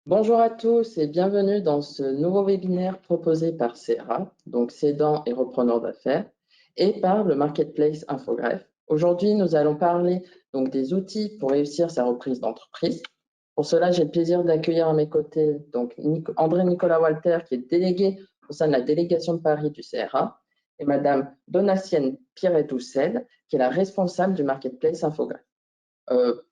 Bonjour à tous et bienvenue dans ce nouveau webinaire proposé par CERA, donc cédant et repreneur d'affaires, et par le Marketplace Infogreffe. Aujourd'hui, nous allons parler donc des outils pour réussir sa reprise d'entreprise. Pour cela, j'ai le plaisir d'accueillir à mes côtés donc André-Nicolas Walter, qui est délégué au sein de la délégation de Paris du CERA, et Madame Donatienne Piret-Doucel, qui est la responsable du Marketplace Infogreffe.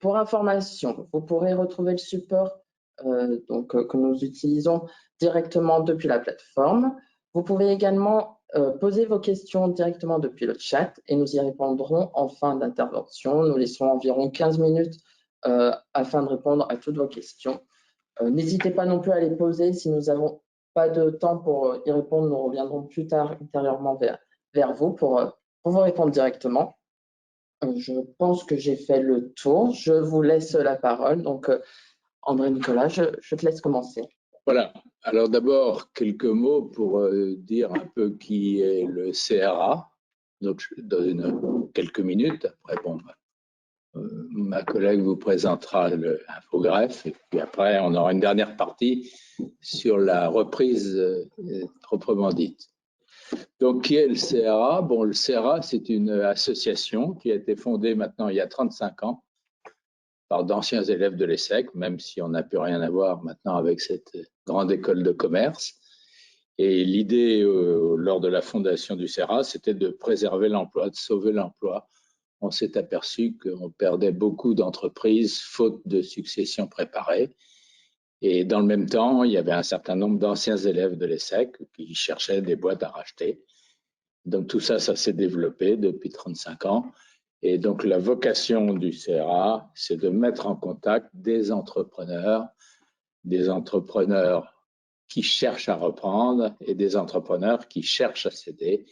Pour information, vous pourrez retrouver le support que nous utilisons directement depuis la plateforme. Vous pouvez également poser vos questions directement depuis le chat et nous y répondrons en fin d'intervention. Nous laisserons environ 15 minutes afin de répondre à toutes vos questions. N'hésitez pas non plus à les poser. Si nous n'avons pas de temps pour y répondre, nous reviendrons plus tard ultérieurement vers vous pour vous répondre directement. Je pense que j'ai fait le tour. Je vous laisse la parole. Donc, André-Nicolas, je te laisse commencer. Voilà. Alors d'abord, quelques mots pour dire un peu qui est le CRA. Donc, je donne quelques minutes. Après, ma collègue vous présentera l'infogreffe. Et puis après, on aura une dernière partie sur la reprise proprement dite. Donc, qui est le CRA? Bon, le CRA, c'est une association qui a été fondée maintenant il y a 35 ans par d'anciens élèves de l'ESSEC, même si on n'a plus rien à voir maintenant avec cette grande école de commerce. Et l'idée, lors de la fondation du CERA, c'était de préserver l'emploi, de sauver l'emploi. On s'est aperçu qu'on perdait beaucoup d'entreprises faute de succession préparée. Et dans le même temps, il y avait un certain nombre d'anciens élèves de l'ESSEC qui cherchaient des boîtes à racheter. Donc tout ça, ça s'est développé depuis 35 ans. Et donc la vocation du CRA, c'est de mettre en contact des entrepreneurs qui cherchent à reprendre et des entrepreneurs qui cherchent à céder.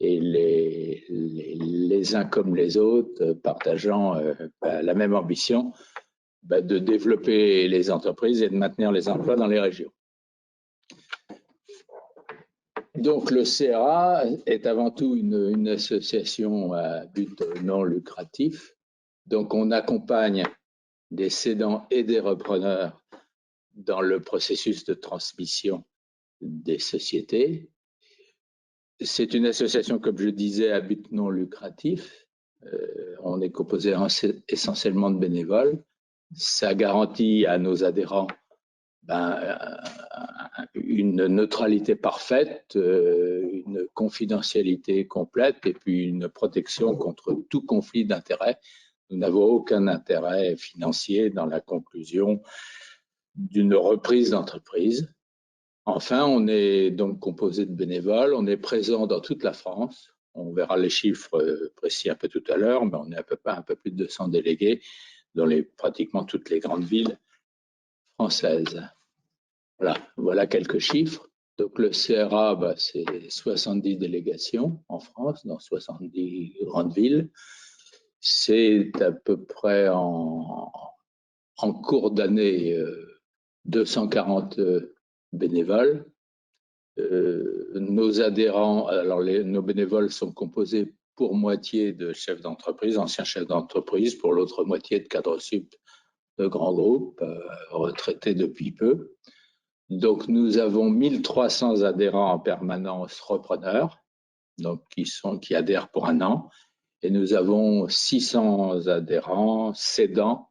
Et les uns comme les autres, partageant la même ambition de développer les entreprises et de maintenir les emplois dans les régions. Donc le CRA est avant tout une association à but non lucratif. Donc on accompagne des cédants et des repreneurs dans le processus de transmission des sociétés. C'est une association, comme je disais, à but non lucratif. On est composé essentiellement de bénévoles. Ça garantit à nos adhérents une neutralité parfaite, une confidentialité complète et puis une protection contre tout conflit d'intérêts. Nous n'avons aucun intérêt financier dans la conclusion d'une reprise d'entreprise. Enfin, on est donc composé de bénévoles, on est présent dans toute la France. On verra les chiffres précis un peu tout à l'heure, mais on est un peu plus de 200 délégués dans pratiquement toutes les grandes villes françaises. Voilà quelques chiffres. Donc le CRA, c'est 70 délégations en France, dans 70 grandes villes. C'est à peu près en cours d'année 240 bénévoles. Nos adhérents, alors nos bénévoles sont composés pour moitié de chefs d'entreprise, anciens chefs d'entreprise, pour l'autre moitié de cadres sup de grands groupes, retraités depuis peu. Donc, nous avons 1300 adhérents en permanence repreneurs, donc qui adhèrent pour un an, et nous avons 600 adhérents cédants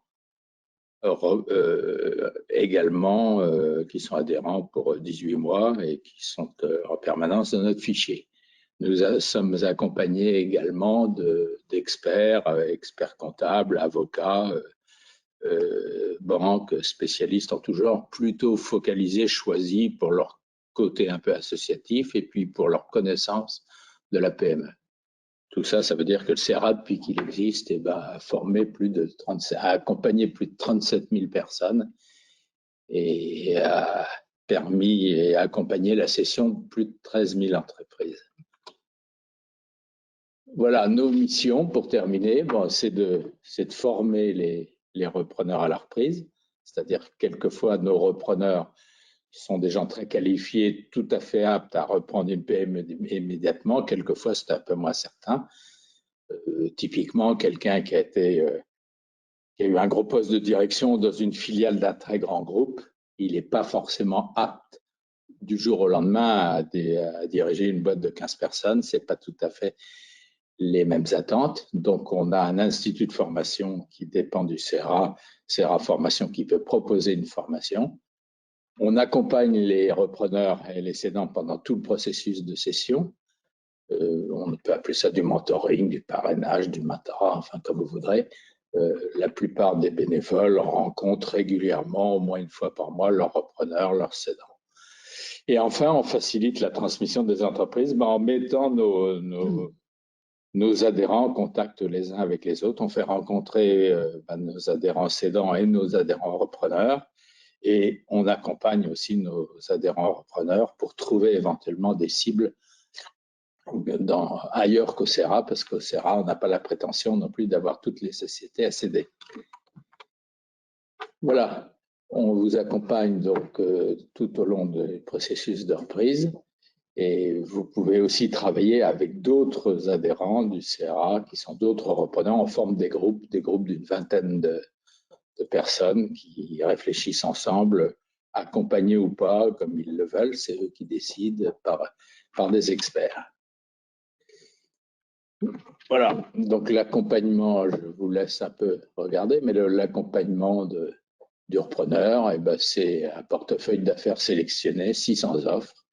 également, qui sont adhérents pour 18 mois et qui sont en permanence dans notre fichier. Nous sommes accompagnés également d'experts, experts comptables, avocats, banques, spécialistes en tout genre, plutôt focalisés, choisis pour leur côté un peu associatif et puis pour leur connaissance de la PME. Tout ça, ça veut dire que le CRA, depuis qu'il existe, a accompagné plus de 37 000 personnes et a permis et accompagné la cession de plus de 13 000 entreprises. Voilà, nos missions, pour terminer, c'est de former les repreneurs à la reprise, c'est-à-dire que quelquefois nos repreneurs sont des gens très qualifiés, tout à fait aptes à reprendre une PME immédiatement. Quelquefois, c'est un peu moins certain. Typiquement, quelqu'un qui a eu un gros poste de direction dans une filiale d'un très grand groupe, il n'est pas forcément apte du jour au lendemain à diriger une boîte de 15 personnes. Ce n'est pas tout à fait les mêmes attentes. Donc, on a un institut de formation qui dépend du CERA Formation, qui peut proposer une formation. On accompagne les repreneurs et les cédants pendant tout le processus de cession. On peut appeler ça du mentoring, du parrainage, du mentorat, enfin comme vous voudrez. La plupart des bénévoles rencontrent régulièrement, au moins une fois par mois, leurs repreneurs, leurs cédants. Et enfin, on facilite la transmission des entreprises en mettant nos adhérents en contact les uns avec les autres. On fait rencontrer nos adhérents cédants et nos adhérents repreneurs. Et on accompagne aussi nos adhérents repreneurs pour trouver éventuellement des cibles ailleurs qu'au CERA, parce qu'au CERA, on n'a pas la prétention non plus d'avoir toutes les sociétés à céder. Voilà, on vous accompagne donc tout au long du processus de reprise. Et vous pouvez aussi travailler avec d'autres adhérents du CERA qui sont d'autres repreneurs. On forme des groupes d'une vingtaine de personnes qui réfléchissent ensemble, accompagnés ou pas, comme ils le veulent. C'est eux qui décident par des experts. Voilà, donc l'accompagnement, je vous laisse un peu regarder, mais l'accompagnement du repreneur, c'est un portefeuille d'affaires sélectionné, 600 offres.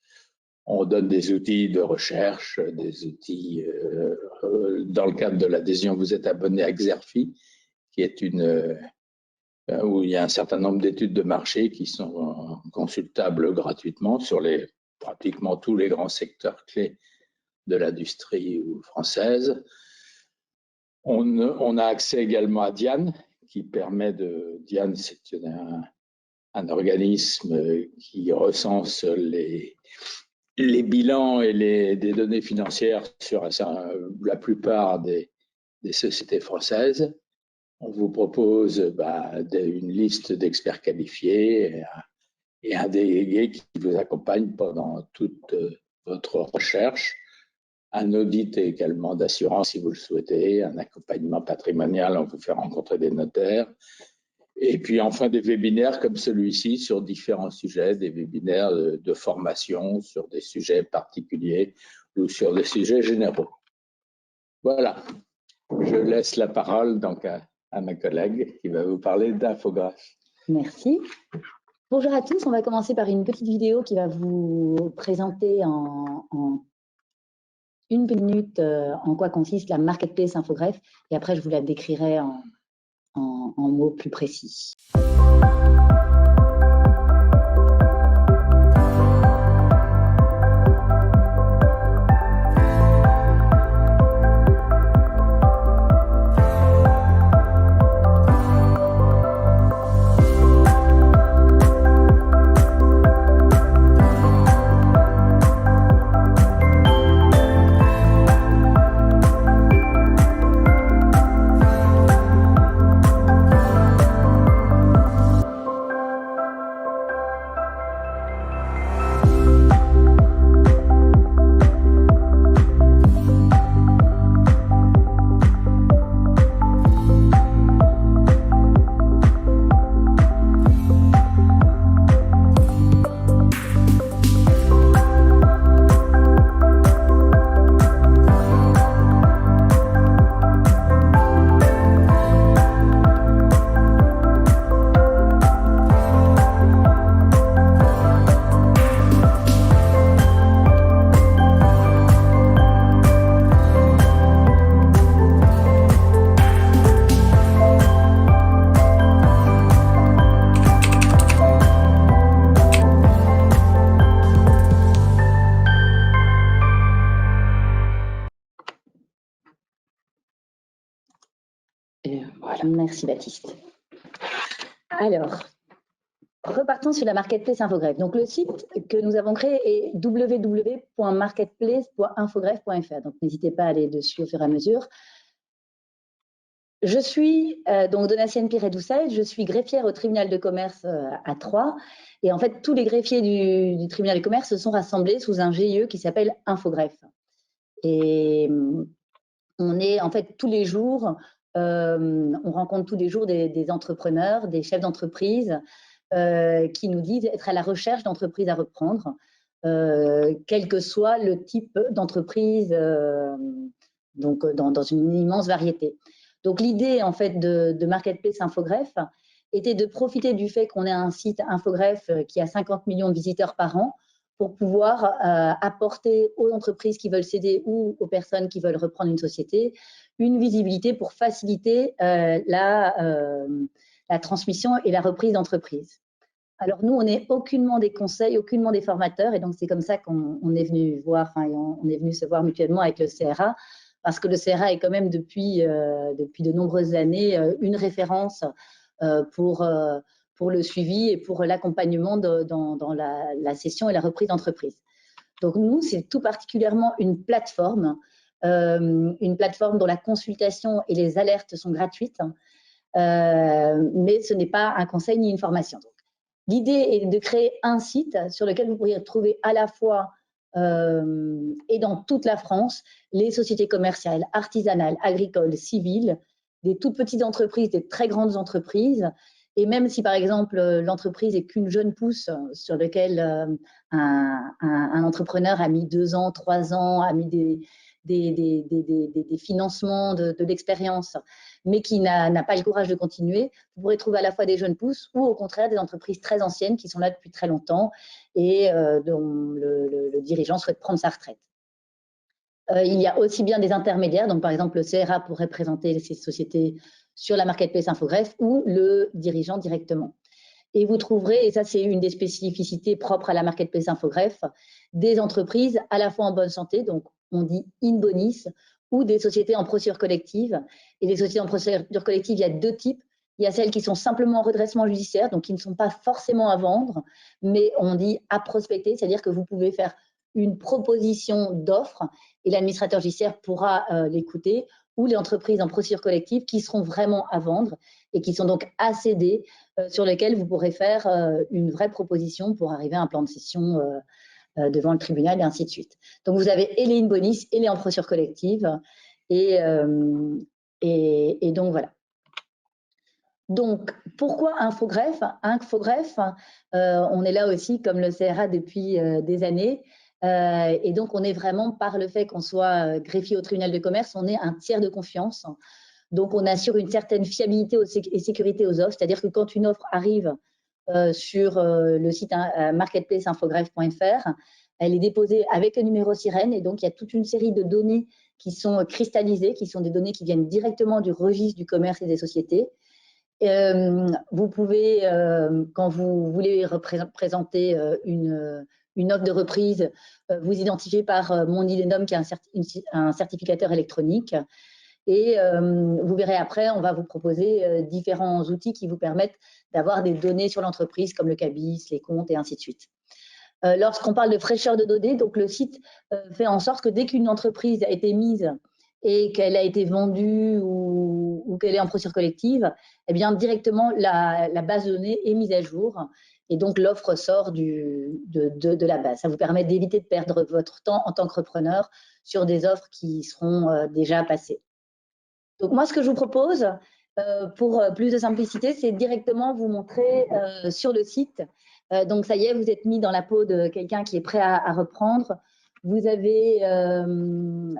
On donne des outils de recherche, des outils. Dans le cadre de l'adhésion, vous êtes abonné à Xerfi, qui est où il y a un certain nombre d'études de marché qui sont consultables gratuitement sur pratiquement tous les grands secteurs clés de l'industrie française. On a accès également à Diane, qui permet Diane, c'est un organisme qui recense les bilans et des données financières sur la plupart des sociétés françaises. On vous propose une liste d'experts qualifiés et un délégué qui vous accompagne pendant toute votre recherche. Un audit également d'assurance si vous le souhaitez, un accompagnement patrimonial, on vous fait rencontrer des notaires. Et puis enfin des webinaires comme celui-ci sur différents sujets, des webinaires de formation sur des sujets particuliers ou sur des sujets généraux. Voilà, je laisse la parole donc à ma collègue qui va vous parler d'Infographe. Merci. Bonjour à tous, on va commencer par une petite vidéo qui va vous présenter en une minute en quoi consiste la Marketplace Infogreffe et après je vous la décrirai en mots plus précis. Merci Baptiste. Alors, repartons sur la Marketplace Infogreffe. Donc, le site que nous avons créé est www.marketplace.infogreffe.fr. Donc, n'hésitez pas à aller dessus au fur et à mesure. Je suis donc Donatienne Piret-Doucet, je suis greffière au tribunal de commerce à Troyes. Et en fait, tous les greffiers du tribunal de commerce se sont rassemblés sous un GIE qui s'appelle Infogreffe. Et on est en fait tous les jours, on rencontre tous les jours des entrepreneurs, des chefs d'entreprise qui nous disent être à la recherche d'entreprises à reprendre, quel que soit le type d'entreprise, donc dans une immense variété. Donc l'idée en fait de Marketplace Infogreffe était de profiter du fait qu'on ait un site Infogreffe qui a 50 millions de visiteurs par an pour pouvoir apporter aux entreprises qui veulent céder ou aux personnes qui veulent reprendre une société une visibilité pour faciliter la transmission et la reprise d'entreprise. Alors nous, on n'est aucunement des conseils, aucunement des formateurs, et donc c'est comme ça qu'on est venu voir, enfin, on est venu se voir mutuellement avec le CRA, parce que le CRA est quand même depuis de nombreuses années une référence pour le suivi et pour l'accompagnement dans la cession et la reprise d'entreprise. Donc nous, c'est tout particulièrement une plateforme dont la consultation et les alertes sont gratuites, mais ce n'est pas un conseil ni une formation. L'idée est de créer un site sur lequel vous pourriez trouver à la fois et dans toute la France les sociétés commerciales, artisanales, agricoles, civiles, des toutes petites entreprises, des très grandes entreprises. Et même si, par exemple, l'entreprise est qu'une jeune pousse sur laquelle un entrepreneur a mis 2 ans, 3 ans, a mis des financements de l'expérience, mais qui n'a pas le courage de continuer, vous pourrez trouver à la fois des jeunes pousses ou au contraire des entreprises très anciennes qui sont là depuis très longtemps et dont le dirigeant souhaite prendre sa retraite. Il y a aussi bien des intermédiaires, donc par exemple le CRA pourrait présenter ces sociétés sur la Marketplace Infogreffe ou le dirigeant directement. Et vous trouverez, et ça c'est une des spécificités propres à la Marketplace Infogreffe, des entreprises à la fois en bonne santé, donc on dit in bonis, ou des sociétés en procédure collective. Et les sociétés en procédure collective, il y a 2 types. Il y a celles qui sont simplement en redressement judiciaire, donc qui ne sont pas forcément à vendre, mais on dit à prospecter, c'est-à-dire que vous pouvez faire une proposition d'offre et l'administrateur judiciaire pourra l'écouter, ou les entreprises en procédure collective qui seront vraiment à vendre et qui sont donc à céder, sur lesquelles vous pourrez faire une vraie proposition pour arriver à un plan de cession devant le tribunal et ainsi de suite. Donc vous avez et les in bonis et les en procédure collective et donc voilà. Donc pourquoi Infogreffe? Infogreffe, on est là aussi comme le CRA depuis des années. Et donc, on est vraiment, par le fait qu'on soit greffier au tribunal de commerce, on est un tiers de confiance. Donc, on assure une certaine fiabilité et sécurité aux offres. C'est-à-dire que quand une offre arrive sur le site marketplaceinfogreffe.fr, elle est déposée avec le numéro sirène. Et donc, il y a toute une série de données qui sont cristallisées, qui sont des données qui viennent directement du registre du commerce et des sociétés. Vous pouvez, quand vous voulez présenter une offre de reprise, vous identifier par Mondilenum, qui est un certificateur électronique. Et vous verrez après, on va vous proposer différents outils qui vous permettent d'avoir des données sur l'entreprise, comme le CABIS, les comptes et ainsi de suite. Lorsqu'on parle de fraîcheur de données, donc le site fait en sorte que dès qu'une entreprise a été mise et qu'elle a été vendue ou qu'elle est en procédure collective, eh bien directement la base de données est mise à jour et donc l'offre sort de la base. Ça vous permet d'éviter de perdre votre temps en tant que repreneur sur des offres qui seront déjà passées. Donc moi, ce que je vous propose, pour plus de simplicité, c'est directement vous montrer sur le site. Donc ça y est, vous êtes mis dans la peau de quelqu'un qui est prêt à reprendre. Vous avez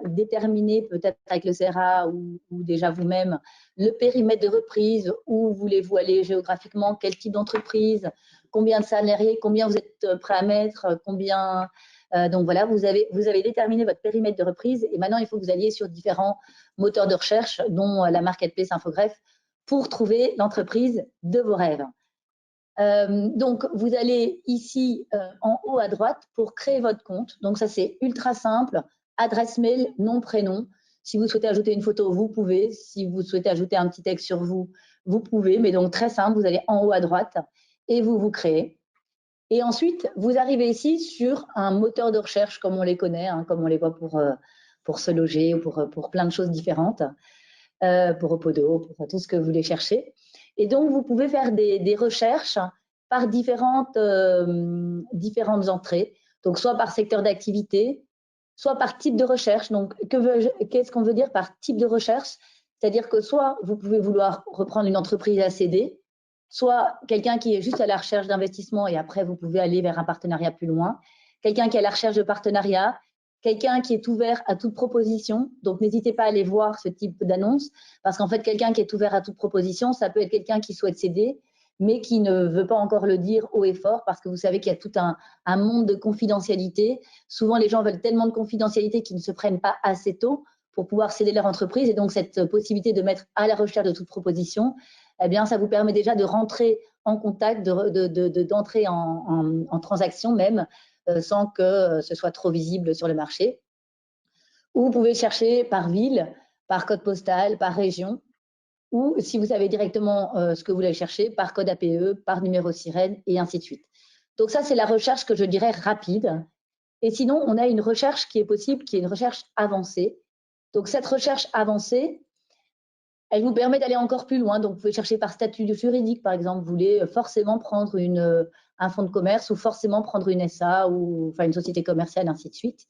déterminé peut-être avec le CRA ou déjà vous-même le périmètre de reprise, où voulez-vous aller géographiquement, quel type d'entreprise, combien de salariés, combien vous êtes prêt à mettre, combien… donc voilà, vous avez déterminé votre périmètre de reprise et maintenant il faut que vous alliez sur différents moteurs de recherche, dont la Marketplace Infogreffe, pour trouver l'entreprise de vos rêves. Donc, vous allez ici en haut à droite pour créer votre compte. Donc, ça, c'est ultra simple. Adresse mail, nom, prénom. Si vous souhaitez ajouter une photo, vous pouvez. Si vous souhaitez ajouter un petit texte sur vous, vous pouvez. Mais donc, très simple, vous allez en haut à droite et vous créez. Et ensuite, vous arrivez ici sur un moteur de recherche comme on les connaît, hein, comme on les voit pour se loger ou pour plein de choses différentes, pour Opodo, pour tout ce que vous voulez chercher. Et donc, vous pouvez faire des recherches par différentes entrées, donc soit par secteur d'activité, soit par type de recherche. Donc, qu'est-ce qu'on veut dire par type de recherche? C'est-à-dire que soit vous pouvez vouloir reprendre une entreprise à céder, soit quelqu'un qui est juste à la recherche d'investissement et après, vous pouvez aller vers un partenariat plus loin, quelqu'un qui est à la recherche de partenariat, quelqu'un qui est ouvert à toute proposition. Donc, n'hésitez pas à aller voir ce type d'annonce parce qu'en fait, quelqu'un qui est ouvert à toute proposition, ça peut être quelqu'un qui souhaite céder, mais qui ne veut pas encore le dire haut et fort parce que vous savez qu'il y a tout un monde de confidentialité. Souvent, les gens veulent tellement de confidentialité qu'ils ne se prennent pas assez tôt pour pouvoir céder leur entreprise. Et donc, cette possibilité de mettre à la recherche de toute proposition, eh bien, ça vous permet déjà de rentrer en contact, d'entrer en transaction même, sans que ce soit trop visible sur le marché. Ou vous pouvez chercher par ville, par code postal, par région, ou si vous savez directement ce que vous voulez chercher, par code APE, par numéro sirène, et ainsi de suite. Donc ça, c'est la recherche que je dirais rapide. Et sinon, on a une recherche qui est possible, qui est une recherche avancée. Donc cette recherche avancée, elle vous permet d'aller encore plus loin. Donc vous pouvez chercher par statut juridique, par exemple. Vous voulez forcément prendre un fonds de commerce ou forcément prendre une SA ou enfin une société commerciale, ainsi de suite.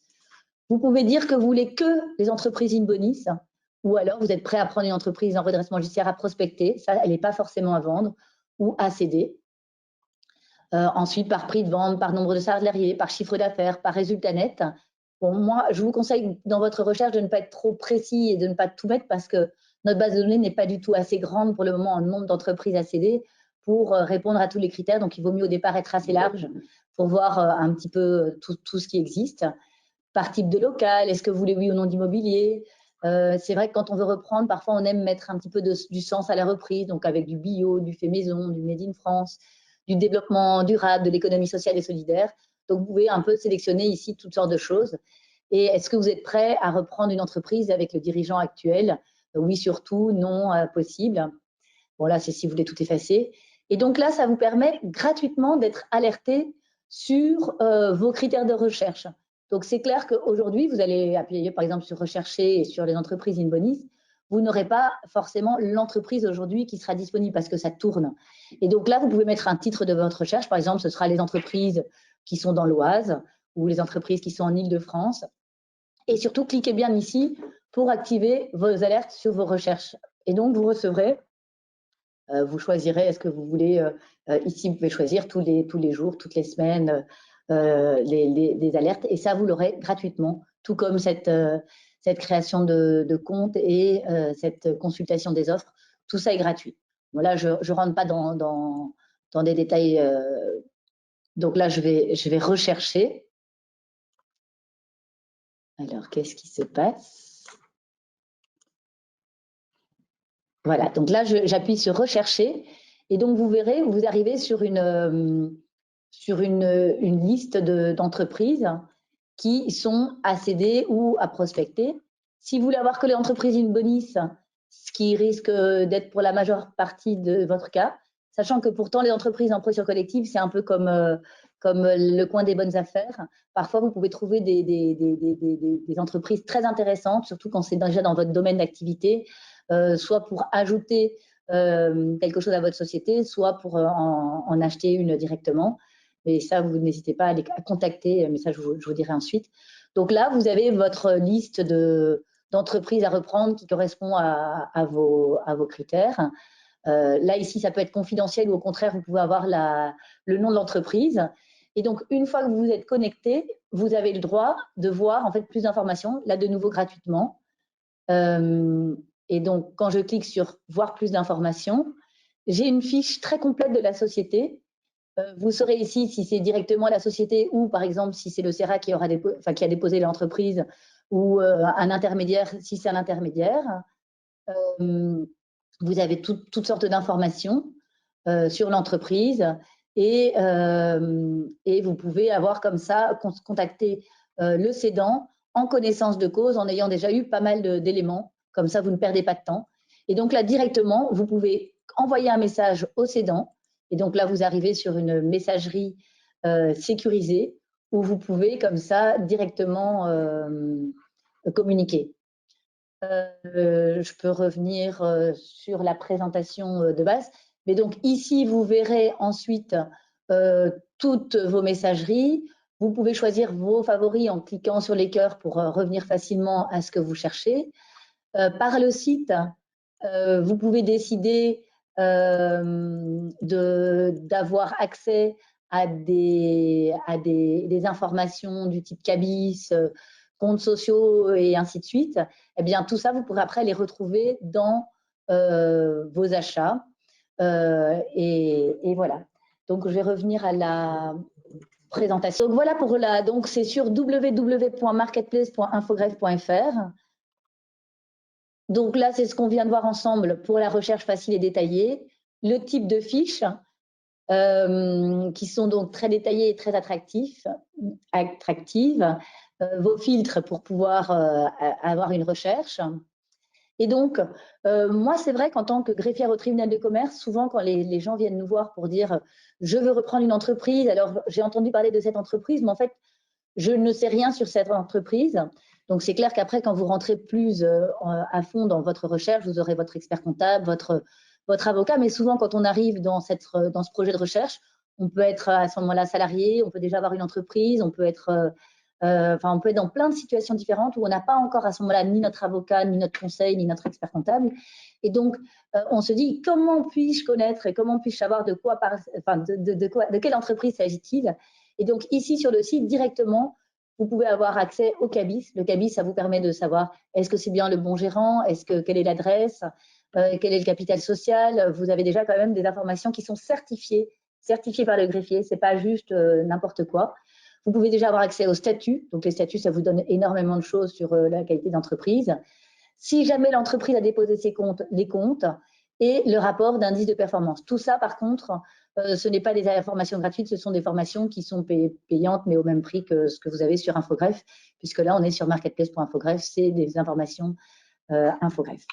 Vous pouvez dire que vous voulez que les entreprises in bonis, ou alors vous êtes prêt à prendre une entreprise en redressement judiciaire à prospecter, ça, elle n'est pas forcément à vendre, ou à céder. Ensuite, par prix de vente, par nombre de salariés, par chiffre d'affaires, par résultat net. Bon, moi, je vous conseille dans votre recherche de ne pas être trop précis et de ne pas tout mettre parce que notre base de données n'est pas du tout assez grande pour le moment en nombre d'entreprises à céder pour répondre à tous les critères. Donc, il vaut mieux au départ être assez large pour voir un petit peu tout ce qui existe. Par type de local, est-ce que vous voulez oui ou non d'immobilier? C'est vrai que quand on veut reprendre, parfois on aime mettre un petit peu du sens à la reprise, donc avec du bio, du fait maison, du made in France, du développement durable, de l'économie sociale et solidaire. Donc vous pouvez un peu sélectionner ici toutes sortes de choses. Et est-ce que vous êtes prêt à reprendre une entreprise avec le dirigeant actuel? Oui, surtout, non, possible. Bon, là, c'est si vous voulez tout effacer. Et donc là, ça vous permet gratuitement d'être alerté sur vos critères de recherche. Donc, c'est clair qu'aujourd'hui, vous allez appuyer, par exemple, sur rechercher et sur les entreprises in bonis. Vous n'aurez pas forcément l'entreprise aujourd'hui qui sera disponible parce que ça tourne. Et donc là, vous pouvez mettre un titre de votre recherche. Par exemple, ce sera les entreprises qui sont dans l'Oise ou les entreprises qui sont en Île-de-France. Et surtout, cliquez bien ici pour activer vos alertes sur vos recherches. Et donc, vous recevrez, vous choisirez, est-ce que vous voulez, ici, vous pouvez choisir tous les jours, toutes les semaines, les alertes. Et ça, vous l'aurez gratuitement, tout comme cette création de compte et cette consultation des offres. Tout ça est gratuit. Bon, là, je ne rentre pas dans des détails. Donc là, je vais rechercher. Alors, qu'est-ce qui se passe? Voilà, donc là, j'appuie sur rechercher. Et donc, vous verrez, vous arrivez sur une liste d'entreprises qui sont à céder ou à prospecter. Si vous voulez avoir que les entreprises in bonis, ce qui risque d'être pour la majeure partie de votre cas, sachant que pourtant les entreprises en procédure collective, c'est un peu comme le coin des bonnes affaires. Parfois, vous pouvez trouver des entreprises très intéressantes, surtout quand c'est déjà dans votre domaine d'activité, soit pour ajouter quelque chose à votre société, soit pour en acheter une directement. Et ça, vous n'hésitez pas à contacter, mais ça, je vous dirai ensuite. Donc là, vous avez votre liste d'entreprises à reprendre qui correspond à vos critères. Là, ici, ça peut être confidentiel ou au contraire, vous pouvez avoir le nom de l'entreprise. Et donc, une fois que vous êtes connecté, vous avez le droit de voir en fait plus d'informations, là de nouveau gratuitement. Et donc, quand je clique sur « Voir plus d'informations », j'ai une fiche très complète de la société. Vous saurez ici si c'est directement la société ou, par exemple, si c'est le CERA qui a déposé l'entreprise ou un intermédiaire, si c'est un intermédiaire. Vous avez toutes sortes d'informations sur l'entreprise et vous pouvez avoir comme ça, contacter le cédant en connaissance de cause, en ayant déjà eu pas mal d'éléments. Comme ça, vous ne perdez pas de temps. Et donc là, directement, vous pouvez envoyer un message au cédant. Et donc là, vous arrivez sur une messagerie sécurisée où vous pouvez comme ça directement communiquer. Je peux revenir sur la présentation de base. Mais donc ici, vous verrez ensuite toutes vos messageries. Vous pouvez choisir vos favoris en cliquant sur les cœurs pour revenir facilement à ce que vous cherchez. Par le site, vous pouvez décider d'avoir accès à des informations du type CABIS, comptes sociaux et ainsi de suite, eh bien tout ça, vous pourrez après les retrouver dans vos achats. Et voilà. Donc, je vais revenir à la présentation. Donc, voilà pour la. Donc, c'est sur www.marketplace.infogreffe.fr. Donc là, c'est ce qu'on vient de voir ensemble pour la recherche facile et détaillée. Le type de fiches qui sont donc très détaillées et très attractives. Vos filtres pour pouvoir avoir une recherche. Et donc, moi, c'est vrai qu'en tant que greffière au tribunal de commerce, souvent quand les gens viennent nous voir pour dire « je veux reprendre une entreprise », alors j'ai entendu parler de cette entreprise, mais en fait, je ne sais rien sur cette entreprise. Donc, c'est clair qu'après, quand vous rentrez plus à fond dans votre recherche, vous aurez votre expert comptable, votre avocat, mais souvent, quand on arrive dans ce projet de recherche, on peut être à ce moment-là salarié, on peut déjà avoir une entreprise, on peut être on peut être dans plein de situations différentes où on n'a pas encore à ce moment-là ni notre avocat, ni notre conseil, ni notre expert comptable. Et donc, on se dit comment puis-je connaître et comment puis-je savoir de quelle entreprise s'agit-il? Et donc, ici sur le site, directement, vous pouvez avoir accès au CABIS. Le CABIS, ça vous permet de savoir est-ce que c'est bien le bon gérant, quelle est l'adresse, quel est le capital social. Vous avez déjà quand même des informations qui sont certifiées par le greffier. C'est pas juste n'importe quoi. Vous pouvez déjà avoir accès aux statuts. Donc, les statuts, ça vous donne énormément de choses sur la qualité d'entreprise. Si jamais l'entreprise a déposé ses comptes, les comptes et le rapport d'indice de performance. Tout ça, par contre, ce n'est pas des informations gratuites, ce sont des formations qui sont payantes, mais au même prix que ce que vous avez sur Infogreffe, puisque là, on est sur marketplace.infogreffe, c'est des informations Infogreffe.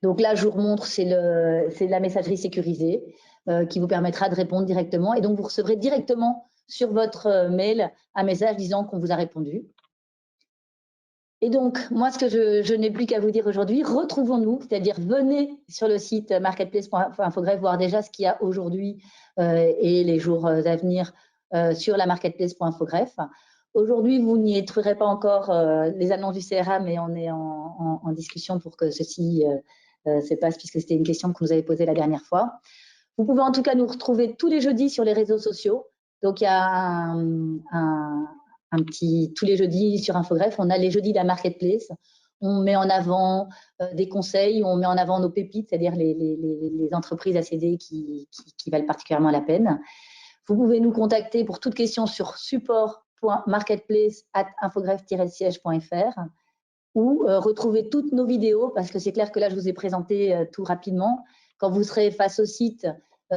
Donc là, je vous remontre, c'est la messagerie sécurisée qui vous permettra de répondre directement. Et donc, vous recevrez directement sur votre mail un message disant qu'on vous a répondu. Et donc, moi, ce que je n'ai plus qu'à vous dire aujourd'hui, retrouvons-nous, c'est-à-dire venez sur le site marketplace.infogreffe voir déjà ce qu'il y a aujourd'hui et les jours à venir sur la marketplace.infogreffe. Aujourd'hui, vous n'y trouverez pas encore les annonces du CRA, mais on est en discussion pour que ceci se passe, puisque c'était une question que vous avez posée la dernière fois. Vous pouvez en tout cas nous retrouver tous les jeudis sur les réseaux sociaux. Donc, il y a tous les jeudis sur Infogreffe, on a les jeudis de la marketplace. On met en avant des conseils, on met en avant nos pépites, c'est-à-dire les entreprises à céder qui valent particulièrement la peine. Vous pouvez nous contacter pour toute question sur support.marketplace@infogreffe-siège.fr ou retrouver toutes nos vidéos, parce que c'est clair que là, je vous ai présenté tout rapidement. Quand vous serez face au site,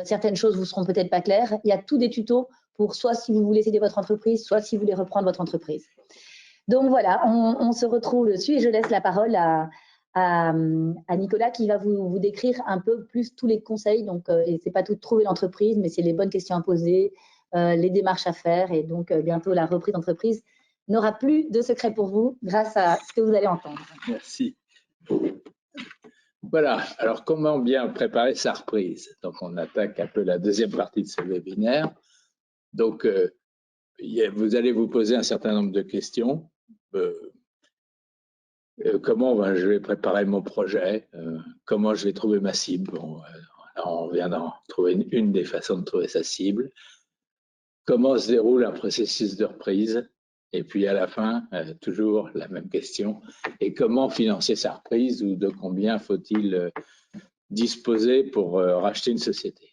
certaines choses vous seront peut-être pas claires. Il y a tous des tutos pour soit si vous voulez céder votre entreprise, soit si vous voulez reprendre votre entreprise. Donc voilà, on se retrouve dessus et je laisse la parole à Nicolas qui va vous décrire un peu plus tous les conseils. Donc, c'est pas tout de trouver l'entreprise, mais c'est les bonnes questions à poser, les démarches à faire et donc bientôt la reprise d'entreprise n'aura plus de secret pour vous grâce à ce que vous allez entendre. Merci. Voilà, alors comment bien préparer sa reprise? Donc on attaque un peu la deuxième partie de ce webinaire. Donc vous allez vous poser un certain nombre de questions. Comment je vais préparer mon projet? Comment je vais trouver ma cible? Bon, on vient d'en trouver une des façons de trouver sa cible. Comment se déroule un processus de reprise? Et puis à la fin, toujours la même question. Et comment financer sa reprise ou de combien faut-il disposer pour racheter une société?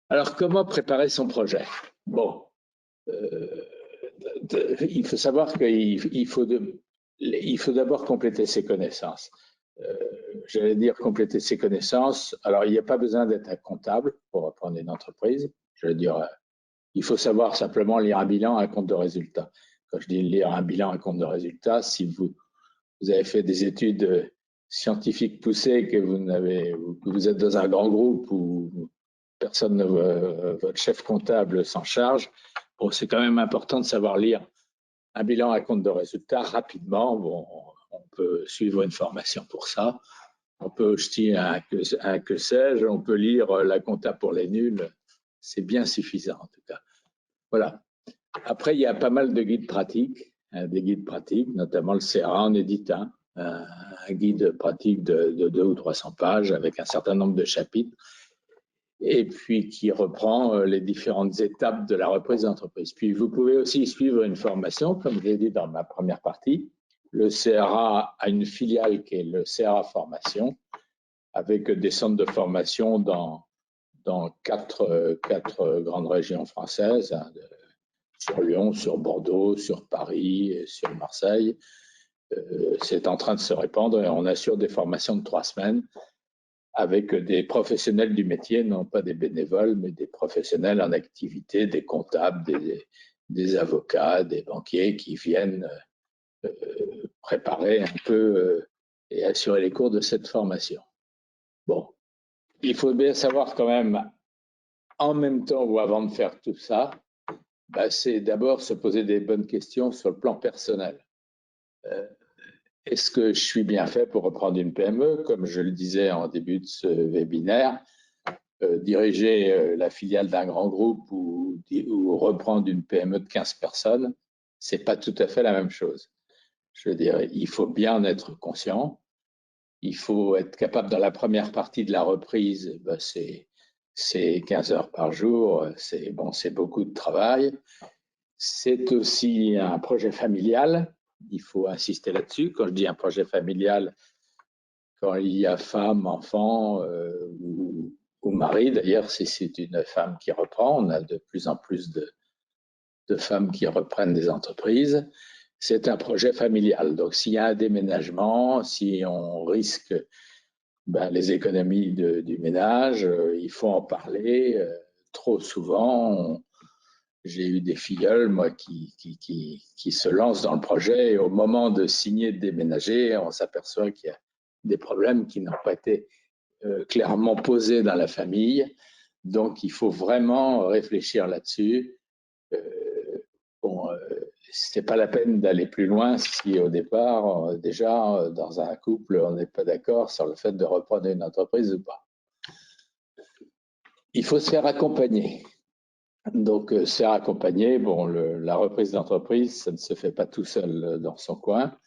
Alors, comment préparer son projet? Bon, il faut savoir qu'il faut d'abord compléter ses connaissances. J'allais dire compléter ses connaissances. Alors, il n'y a pas besoin d'être un comptable pour reprendre une entreprise. Je veux dire, il faut savoir simplement lire un bilan, un compte de résultat. Quand je dis lire un bilan, un compte de résultat, si vous avez fait des études scientifiques poussées, que vous êtes dans un grand groupe où personne, votre chef comptable s'en charge, bon, c'est quand même important de savoir lire un bilan, un compte de résultat rapidement. Bon, on peut suivre une formation pour ça. On peut jeter un que sais-je, on peut lire la compta pour les nuls. C'est bien suffisant en tout cas. Voilà. Après, il y a pas mal de guides pratiques, des guides pratiques, notamment le CRA en édite un. un guide pratique de 200 ou 300 pages avec un certain nombre de chapitres et puis qui reprend les différentes étapes de la reprise d'entreprise. Puis vous pouvez aussi suivre une formation, comme je l'ai dit dans ma première partie. Le CRA a une filiale qui est le CRA Formation, avec des centres de formation dans quatre grandes régions françaises, hein, sur Lyon, sur Bordeaux, sur Paris, sur Marseille. C'est en train de se répandre et on assure des formations de 3 semaines avec des professionnels du métier, non pas des bénévoles, mais des professionnels en activité, des comptables, des avocats, des banquiers qui viennent préparer un peu et assurer les cours de cette formation. Bon, il faut bien savoir quand même, en même temps ou avant de faire tout ça, c'est d'abord se poser des bonnes questions sur le plan personnel. Est-ce que je suis bien fait pour reprendre une PME? Comme je le disais en début de ce webinaire, diriger la filiale d'un grand groupe ou reprendre une PME de 15 personnes, c'est pas tout à fait la même chose. Je veux dire, il faut bien en être conscient. Il faut être capable, dans la première partie de la reprise, c'est 15 heures par jour, c'est beaucoup de travail. C'est aussi un projet familial. Il faut insister là-dessus. Quand je dis un projet familial, quand il y a femme, enfant ou mari, d'ailleurs, si c'est une femme qui reprend, on a de plus en plus de femmes qui reprennent des entreprises. C'est un projet familial. Donc, s'il y a un déménagement, si on risque les économies du ménage, il faut en parler. Trop souvent, j'ai eu des filleuls, moi, qui se lancent dans le projet et au moment de signer, de déménager, on s'aperçoit qu'il y a des problèmes qui n'ont pas été clairement posés dans la famille. Donc, il faut vraiment réfléchir là-dessus. C'est pas la peine d'aller plus loin si au départ, déjà, dans un couple, on n'est pas d'accord sur le fait de reprendre une entreprise ou pas. Il faut se faire accompagner. Donc, se faire accompagner, la reprise d'entreprise, ça ne se fait pas tout seul dans son coin.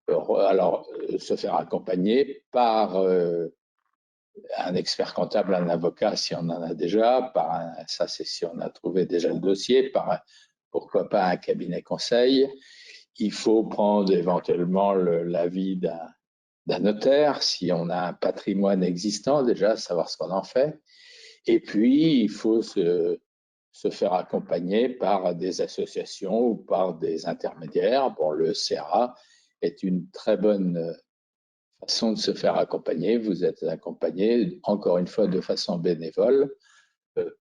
Alors, se faire accompagner par un expert comptable, un avocat, si on en a déjà, ça c'est si on a trouvé déjà le dossier, pourquoi pas un cabinet conseil. Il faut prendre éventuellement l'avis d'un notaire, si on a un patrimoine existant déjà, savoir ce qu'on en fait. Et puis, il faut se faire accompagner par des associations ou par des intermédiaires. Le CRA est une très bonne façon de se faire accompagner. Vous êtes accompagné, encore une fois, de façon bénévole,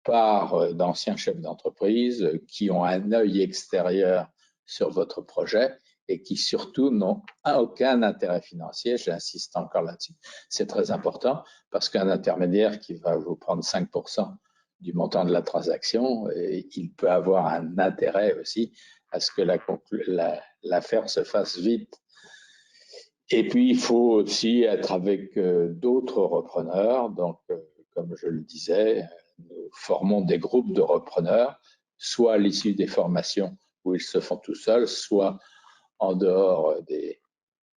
par d'anciens chefs d'entreprise qui ont un œil extérieur sur votre projet et qui surtout n'ont aucun intérêt financier. J'insiste encore là-dessus. C'est très important parce qu'un intermédiaire qui va vous prendre 5% du montant de la transaction, il peut avoir un intérêt aussi à ce que l'affaire se fasse vite. Et puis, il faut aussi être avec d'autres repreneurs. Donc, comme je le disais, nous formons des groupes de repreneurs, soit à l'issue des formations où ils se font tout seuls, soit en dehors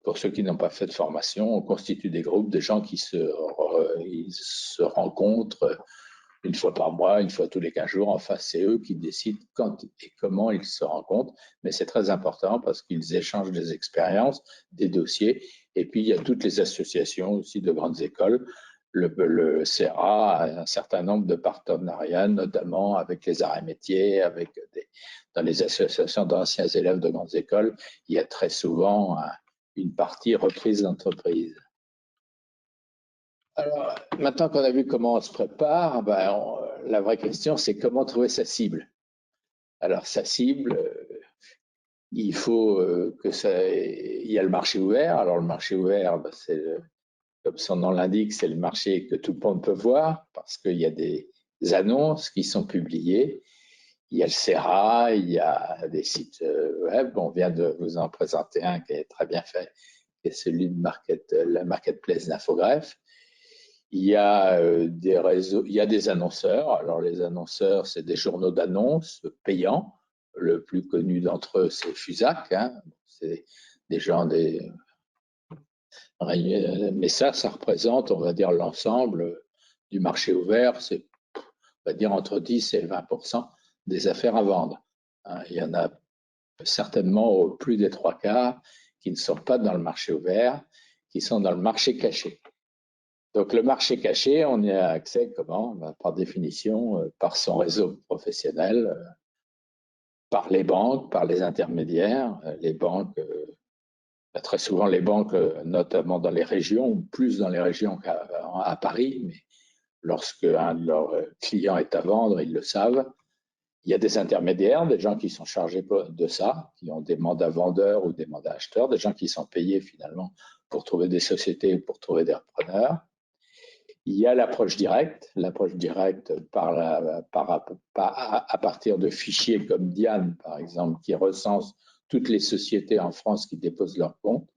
pour ceux qui n'ont pas fait de formation, on constitue des groupes de gens qui ils se rencontrent une fois par mois, une fois tous les 15 jours. Enfin, c'est eux qui décident quand et comment ils se rencontrent. Mais c'est très important parce qu'ils échangent des expériences, des dossiers. Et puis, il y a toutes les associations aussi de grandes écoles. Le CRA a un certain nombre de partenariats, notamment avec les arts et métiers, dans les associations d'anciens élèves de grandes écoles. Il y a très souvent une partie reprise d'entreprise. Alors, maintenant qu'on a vu comment on se prépare, la vraie question, c'est comment trouver sa cible. Alors, sa cible, il faut il y a le marché ouvert. Alors, le marché ouvert, comme son nom l'indique, c'est le marché que tout le monde peut voir parce qu'il y a des annonces qui sont publiées. Il y a le CRA, il y a des sites web. On vient de vous en présenter un qui est très bien fait, qui est celui de la Marketplace d'Infogreffe. Il y a des réseaux, il y a des annonceurs. Alors, les annonceurs, c'est des journaux d'annonces payants. Le plus connu d'entre eux, c'est Fusac. C'est des gens Mais ça représente, on va dire, l'ensemble du marché ouvert, c'est, on va dire, entre 10 et 20% des affaires à vendre. Il y en a certainement plus des 3/4 qui ne sont pas dans le marché ouvert, qui sont dans le marché caché. Donc le marché caché, on y a accès comment? Par définition, par son réseau professionnel, par les banques, par les intermédiaires. Les banques, très souvent les banques, notamment dans les régions, plus dans les régions qu'à Paris, mais lorsque un de leurs clients est à vendre, ils le savent. Il y a des intermédiaires, des gens qui sont chargés de ça, qui ont des mandats vendeurs ou des mandats acheteurs, des gens qui sont payés finalement pour trouver des sociétés, pour trouver des repreneurs. Il y a l'approche directe à partir de fichiers comme Diane, par exemple, qui recense toutes les sociétés en France qui déposent leurs comptes.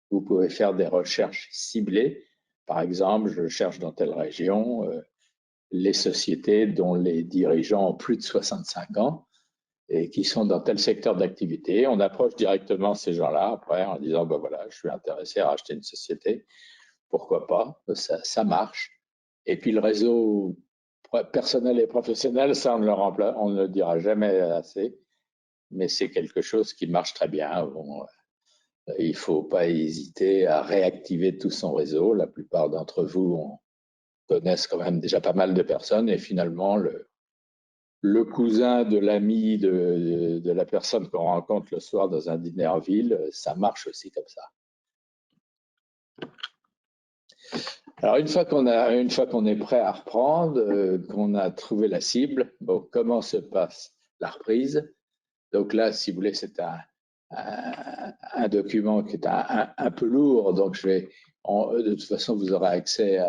Vous pouvez faire des recherches ciblées. Par exemple, je cherche dans telle région les sociétés dont les dirigeants ont plus de 65 ans et qui sont dans tel secteur d'activité. On approche directement ces gens-là après en disant, ben voilà, je suis intéressé à racheter une société. Pourquoi pas? Ça marche. Et puis le réseau personnel et professionnel, ça on ne le dira jamais assez, mais c'est quelque chose qui marche très bien. Bon, il ne faut pas hésiter à réactiver tout son réseau. La plupart d'entre vous connaissent quand même déjà pas mal de personnes et finalement le cousin de l'ami de la personne qu'on rencontre le soir dans un dîner en ville, ça marche aussi comme ça. Alors une fois qu'on est prêt à reprendre, qu'on a trouvé la cible, bon, comment se passe la reprise? Donc là, si vous voulez, c'est un document qui est un peu lourd, donc de toute façon, vous aurez accès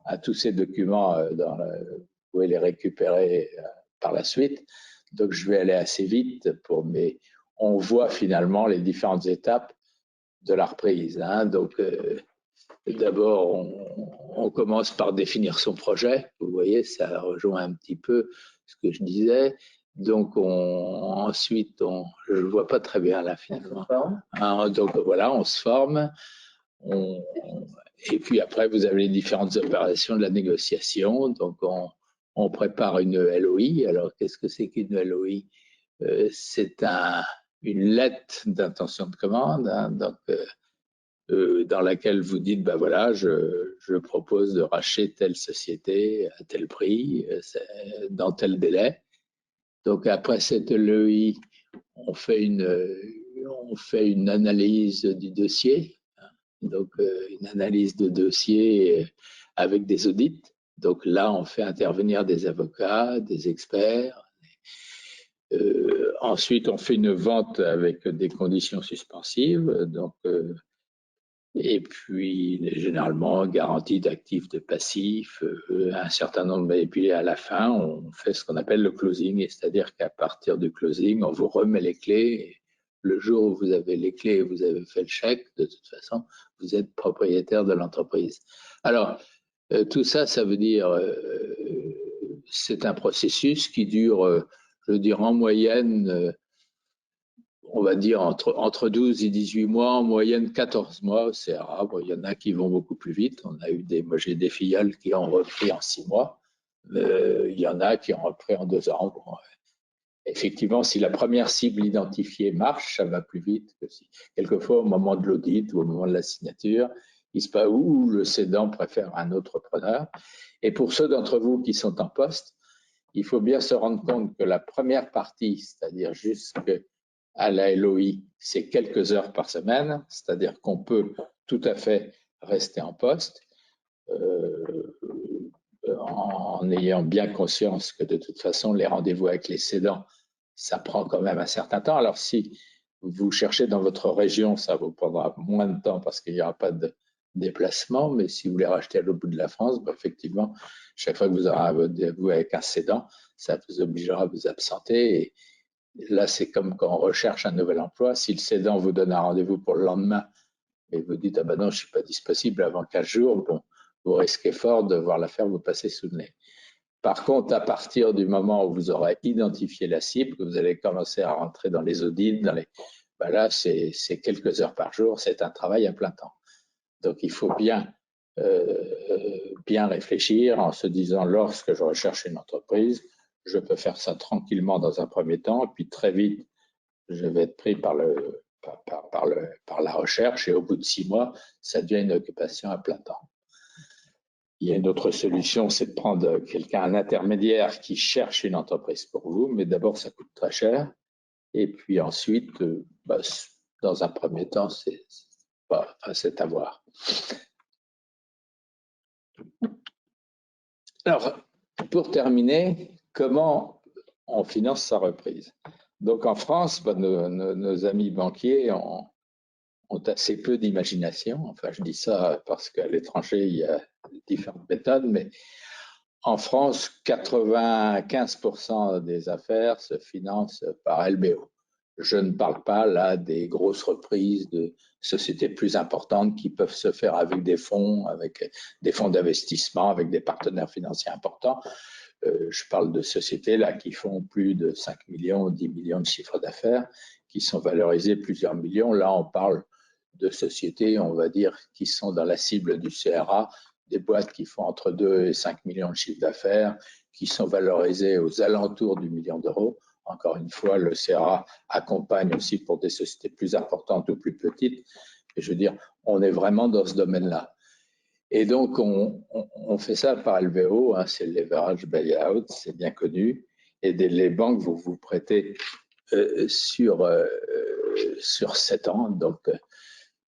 à tous ces documents, vous pouvez les récupérer par la suite. Donc je vais aller assez vite, mais on voit finalement les différentes étapes de la reprise. Donc d'abord, on commence par définir son projet. Vous voyez, ça rejoint un petit peu ce que je disais. Donc, ensuite, je ne vois pas très bien là finalement. Donc voilà, on se forme. Et puis après, vous avez les différentes opérations de la négociation. Donc, on prépare une LOI. Alors, qu'est-ce que c'est qu'une LOI? C'est une lettre d'intention de commande. Donc, dans laquelle vous dites, ben voilà, je propose de racheter telle société à tel prix, dans tel délai. Donc après cette LOI, on fait une analyse du dossier, donc une analyse de dossier avec des audits. Donc là, on fait intervenir des avocats, des experts. Ensuite, on fait une vente avec des conditions suspensives. Donc et puis, généralement, garantie d'actifs, de passifs, un certain nombre. Et puis, à la fin, on fait ce qu'on appelle le closing, c'est-à-dire qu'à partir du closing, on vous remet les clés. Et le jour où vous avez les clés et vous avez fait le chèque, de toute façon, vous êtes propriétaire de l'entreprise. Alors, tout ça, ça veut dire, c'est un processus qui dure, je veux dire, en moyenne, on va dire entre 12 et 18 mois, en moyenne 14 mois, c'est rare. Il y en a qui vont beaucoup plus vite. Moi j'ai des filiales qui ont repris en 6 mois. Il y en a qui ont repris en 2 ans. Bon, effectivement, si la première cible identifiée marche, ça va plus vite que si. Quelquefois, au moment de l'audit ou au moment de la signature, il se passe où le cédant préfère un autre preneur. Et pour ceux d'entre vous qui sont en poste, il faut bien se rendre compte que la première partie, c'est-à-dire jusqu'à la LOI, c'est quelques heures par semaine, c'est-à-dire qu'on peut tout à fait rester en poste en ayant bien conscience que de toute façon, les rendez-vous avec les cédants, ça prend quand même un certain temps. Alors si vous cherchez dans votre région, ça vous prendra moins de temps parce qu'il n'y aura pas de déplacement, mais si vous voulez racheter à l'autre bout de la France, ben effectivement, chaque fois que vous aurez un rendez-vous avec un cédant, ça vous obligera à vous absenter. Et là, c'est comme quand on recherche un nouvel emploi. Si le cédant vous donne un rendez-vous pour le lendemain et vous dites « Ah ben non, je ne suis pas disponible avant 15 jours », bon, vous risquez fort de voir l'affaire vous passer sous le nez. Par contre, à partir du moment où vous aurez identifié la cible, que vous allez commencer à rentrer dans les audits, ben là, c'est quelques heures par jour, c'est un travail à plein temps. Donc, il faut bien réfléchir en se disant, lorsque je recherche une entreprise, je peux faire ça tranquillement dans un premier temps, et puis très vite, je vais être pris par la recherche, et au bout de 6 mois, ça devient une occupation à plein temps. Il y a une autre solution, c'est de prendre quelqu'un, un intermédiaire qui cherche une entreprise pour vous, mais d'abord, ça coûte très cher. Et puis ensuite, dans un premier temps, c'est à voir. Alors, pour terminer, comment on finance sa reprise? Donc en France, nos amis banquiers ont assez peu d'imagination. Enfin, je dis ça parce qu'à l'étranger, il y a différentes méthodes, mais en France, 95% des affaires se financent par LBO. Je ne parle pas là des grosses reprises de sociétés plus importantes qui peuvent se faire avec des fonds d'investissement, avec des partenaires financiers importants. Je parle de sociétés là qui font plus de 5 millions, 10 millions de chiffres d'affaires, qui sont valorisées plusieurs millions. Là, on parle de sociétés, on va dire, qui sont dans la cible du CRA, des boîtes qui font entre 2 et 5 millions de chiffres d'affaires, qui sont valorisées aux alentours du million d'euros. Encore une fois, le CRA accompagne aussi pour des sociétés plus importantes ou plus petites. Et je veux dire, on est vraiment dans ce domaine-là. Et donc, on fait ça par LBO, hein, c'est le leverage buyout, c'est bien connu. Et les banques vont vous prêter sur 7 ans. Donc,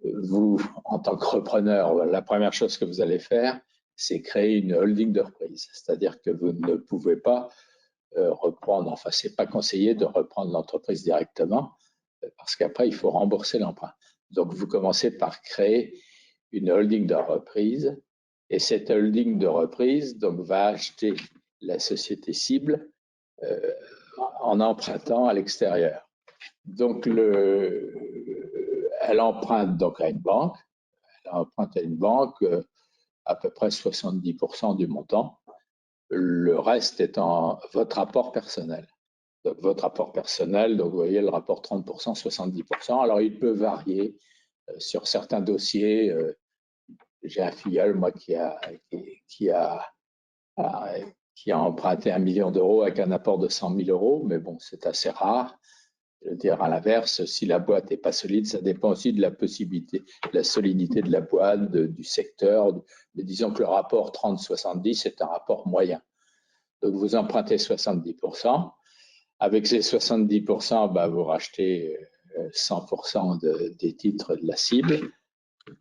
vous, en tant que repreneur, la première chose que vous allez faire, c'est créer une holding de reprise. C'est-à-dire que vous ne pouvez pas reprendre, enfin, ce n'est pas conseillé de reprendre l'entreprise directement, parce qu'après, il faut rembourser l'emprunt. Donc, vous commencez par créer une holding de reprise, et cette holding de reprise donc, va acheter la société cible en empruntant à l'extérieur. Donc, elle emprunte donc à une banque, à peu près 70% du montant. Le reste étant votre apport personnel. Donc, votre apport personnel, donc vous voyez le rapport 30%, 70%. Alors, il peut varier sur certains dossiers. J'ai un filleul, moi, qui a emprunté 1 million d'euros avec un apport de 100 000 euros, mais bon, c'est assez rare. Je veux dire, à l'inverse, si la boîte n'est pas solide, ça dépend aussi de la possibilité, de la solidité de la boîte, du secteur. Mais disons que le rapport 30-70 est un rapport moyen. Donc, vous empruntez 70%. Avec ces 70%, vous rachetez 100% des titres de la cible.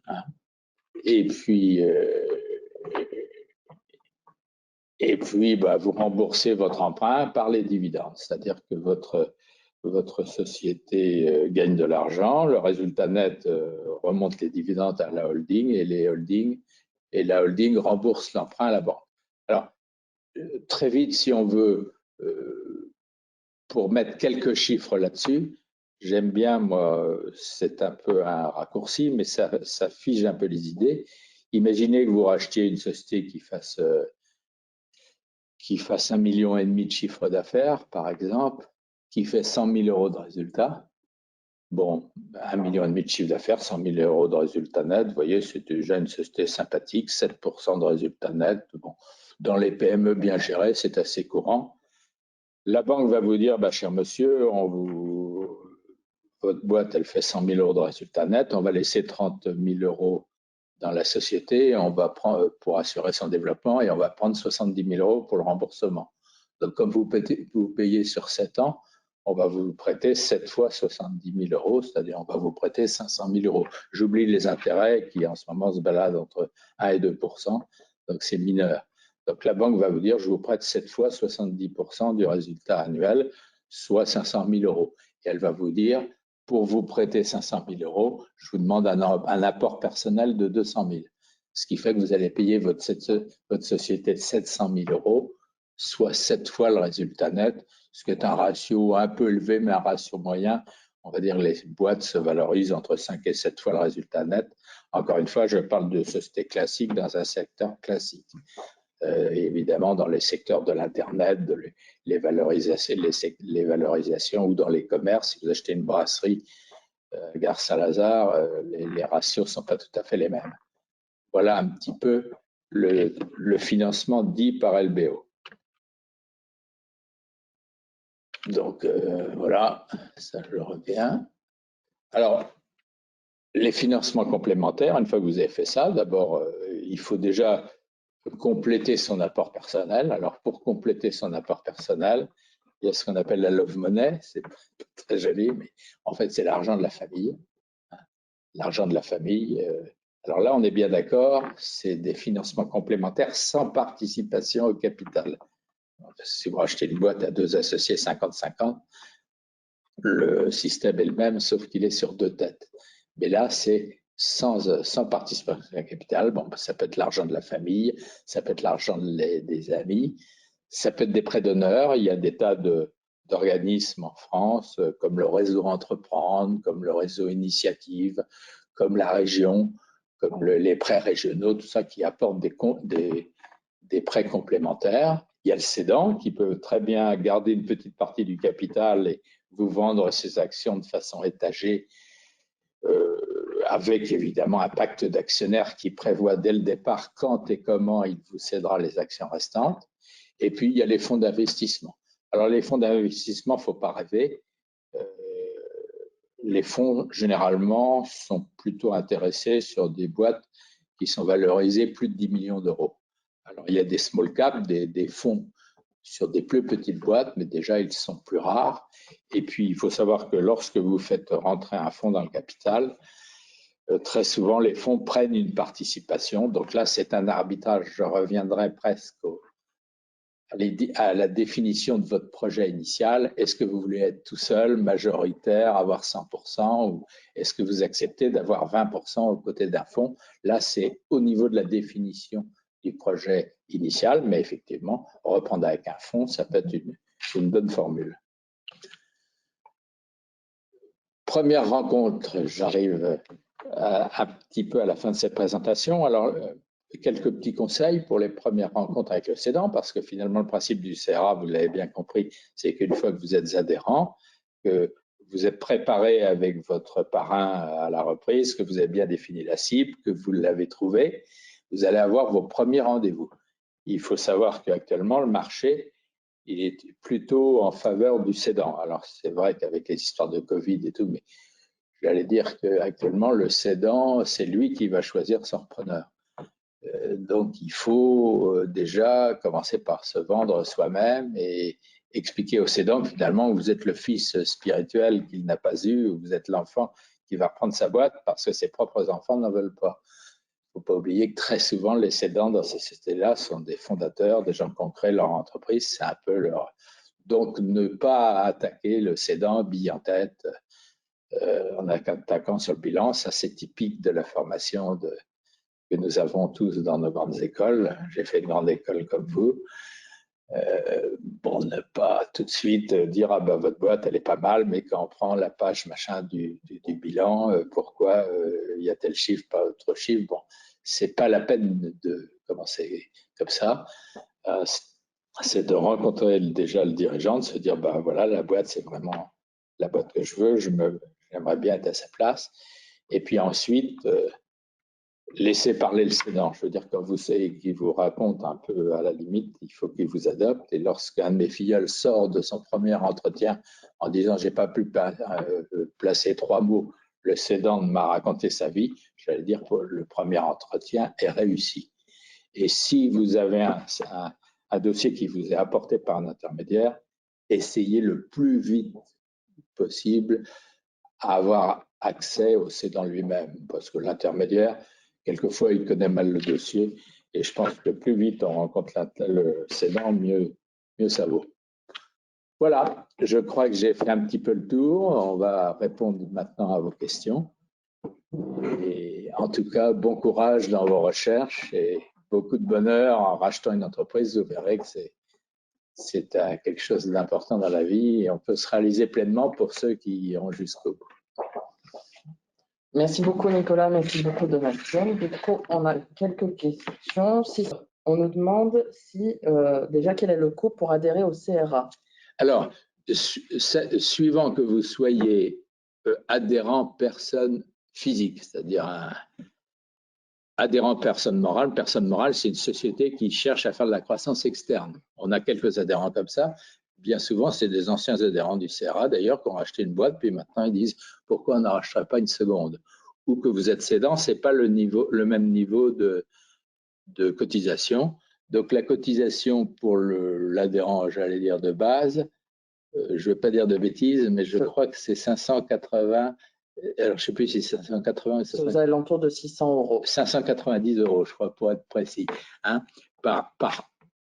Hein. Et puis, vous remboursez votre emprunt par les dividendes. C'est-à-dire que votre société gagne de l'argent, le résultat net remonte les dividendes à la holding et la holding rembourse l'emprunt à la banque. Alors, très vite, si on veut, pour mettre quelques chiffres là-dessus, j'aime bien, moi, c'est un peu un raccourci, mais ça fige un peu les idées. Imaginez que vous rachetiez une société qui fasse 1,5 million de chiffre d'affaires, par exemple, qui fait 100 000 euros de résultat. Bon, 1,5 million de chiffre d'affaires, 100 000 euros de résultat net, vous voyez, c'est déjà une société sympathique, 7% de résultat net. Bon, dans les PME bien gérées, c'est assez courant. La banque va vous dire, cher monsieur, votre boîte, elle fait 100 000 euros de résultat net, on va laisser 30 000 euros dans la société, on va prendre pour assurer son développement et on va prendre 70 000 euros pour le remboursement. Donc, comme vous payez sur 7 ans, on va vous prêter 7 fois 70 000 euros, c'est-à-dire on va vous prêter 500 000 euros. J'oublie les intérêts qui en ce moment se baladent entre 1 et 2%, donc c'est mineur. Donc, la banque va vous dire, je vous prête 7 fois 70% du résultat annuel, soit 500 000 euros. Et elle va vous dire, pour vous prêter 500 000 euros, je vous demande un apport personnel de 200 000. Ce qui fait que vous allez payer votre société de 700 000 euros, soit 7 fois le résultat net, ce qui est un ratio un peu élevé, mais un ratio moyen. On va dire que les boîtes se valorisent entre 5 et 7 fois le résultat net. Encore une fois, je parle de société classique dans un secteur classique. Évidemment, dans les secteurs de l'Internet, les valorisations ou dans les commerces, si vous achetez une brasserie Gare Saint-Lazare, les ratios ne sont pas tout à fait les mêmes. Voilà un petit peu le financement dit par LBO. Donc voilà, ça je reviens. Alors, les financements complémentaires, une fois que vous avez fait ça, d'abord, il faut déjà compléter son apport personnel. Alors, pour compléter son apport personnel, il y a ce qu'on appelle la love money. C'est très joli, mais en fait, c'est l'argent de la famille. L'argent de la famille. Alors là, on est bien d'accord, c'est des financements complémentaires sans participation au capital. Si vous rachetez une boîte à deux associés 50-50, le système est le même, sauf qu'il est sur deux têtes. Mais là, c'est sans participation au capital. Bon, ça peut être l'argent de la famille, ça peut être l'argent des amis, ça peut être des prêts d'honneur. Il y a des tas d'organismes en France, comme le réseau Entreprendre, comme le réseau Initiative, comme la région, comme les prêts régionaux, tout ça qui apporte des prêts complémentaires. Il y a le cédant qui peut très bien garder une petite partie du capital et vous vendre ses actions de façon étagée, avec évidemment un pacte d'actionnaires qui prévoit dès le départ quand et comment il vous cédera les actions restantes. Et puis, il y a les fonds d'investissement. Alors, les fonds d'investissement, il ne faut pas rêver. Les fonds, généralement, sont plutôt intéressés sur des boîtes qui sont valorisées plus de 10 millions d'euros. Alors, il y a des small caps, des fonds sur des plus petites boîtes, mais déjà, ils sont plus rares. Et puis, il faut savoir que lorsque vous faites rentrer un fonds dans le capital, très souvent, les fonds prennent une participation. Donc là, c'est un arbitrage. Je reviendrai presque à la définition de votre projet initial. Est-ce que vous voulez être tout seul, majoritaire, avoir 100%, ou est-ce que vous acceptez d'avoir 20% aux côtés d'un fonds? Là, c'est au niveau de la définition du projet initial, mais effectivement, reprendre avec un fonds, ça peut être une bonne formule. Première rencontre, j'arrive un petit peu à la fin de cette présentation. Alors, quelques petits conseils pour les premières rencontres avec le cédant, parce que finalement, le principe du CRA, vous l'avez bien compris, c'est qu'une fois que vous êtes adhérent, que vous êtes préparé avec votre parrain à la reprise, que vous avez bien défini la cible, que vous l'avez trouvée, vous allez avoir vos premiers rendez-vous. Il faut savoir qu'actuellement, le marché, il est plutôt en faveur du cédant. Alors, c'est vrai qu'avec les histoires de Covid et tout, mais j'allais dire qu'actuellement, le cédant, c'est lui qui va choisir son repreneur. Donc, il faut déjà commencer par se vendre soi-même et expliquer au cédant que finalement, vous êtes le fils spirituel qu'il n'a pas eu, ou vous êtes l'enfant qui va reprendre sa boîte parce que ses propres enfants n'en veulent pas. Il ne faut pas oublier que très souvent, les cédants dans ces sociétés-là sont des fondateurs, des gens qui ont créé leur entreprise. C'est un peu leur... Donc, ne pas attaquer le cédant bille en tête en attaquant sur le bilan, ça c'est typique de la formation que nous avons tous dans nos grandes écoles. J'ai fait une grande école comme vous. Pour ne pas tout de suite dire ah ben votre boîte elle est pas mal, mais quand on prend la page machin du bilan, pourquoi il y a tel chiffre, pas autre chiffre. Bon, c'est pas la peine de commencer comme ça. C'est de rencontrer déjà le dirigeant, de se dire ben voilà, la boîte c'est vraiment la boîte que je veux, j'aimerais bien être à sa place. Et puis ensuite laissez parler le cédant. Je veux dire, quand vous savez qu'il vous raconte un peu à la limite, il faut qu'il vous adopte. Et lorsqu'un de mes filleuls sort de son premier entretien en disant j'ai pas pu placer 3 mots, le cédant m'a raconté sa vie, j'allais dire que le premier entretien est réussi. Et si vous avez un dossier qui vous est apporté par un intermédiaire, essayez le plus vite possible à avoir accès au cédant lui-même, parce que l'intermédiaire, quelquefois, il connaît mal le dossier, et je pense que plus vite on rencontre le cédant, mieux ça vaut. Voilà, je crois que j'ai fait un petit peu le tour. On va répondre maintenant à vos questions. Et en tout cas, bon courage dans vos recherches et beaucoup de bonheur en rachetant une entreprise. Vous verrez que c'est quelque chose d'important dans la vie et on peut se réaliser pleinement pour ceux qui iront jusqu'au bout. Merci beaucoup Nicolas, merci beaucoup Donatien. Du coup, on a quelques questions. On nous demande déjà quel est le coût pour adhérer au CRA. Alors, suivant que vous soyez adhérent personne physique, c'est-à-dire Adhérent personne morale. Personne morale, c'est une société qui cherche à faire de la croissance externe. On a quelques adhérents comme ça. Bien souvent, c'est des anciens adhérents du CRA, d'ailleurs, qui ont acheté une boîte, puis maintenant ils disent pourquoi on n'en rachèterait pas une seconde. Ou que vous êtes cédant, ce n'est pas le même niveau de cotisation. Donc la cotisation pour l'adhérent, j'allais dire de base, je ne vais pas dire de bêtises, mais je crois que c'est 580. Alors, je ne sais plus si c'est 580 ou c'est aux alentours de 600 €. 590 €, je crois, pour être précis, hein,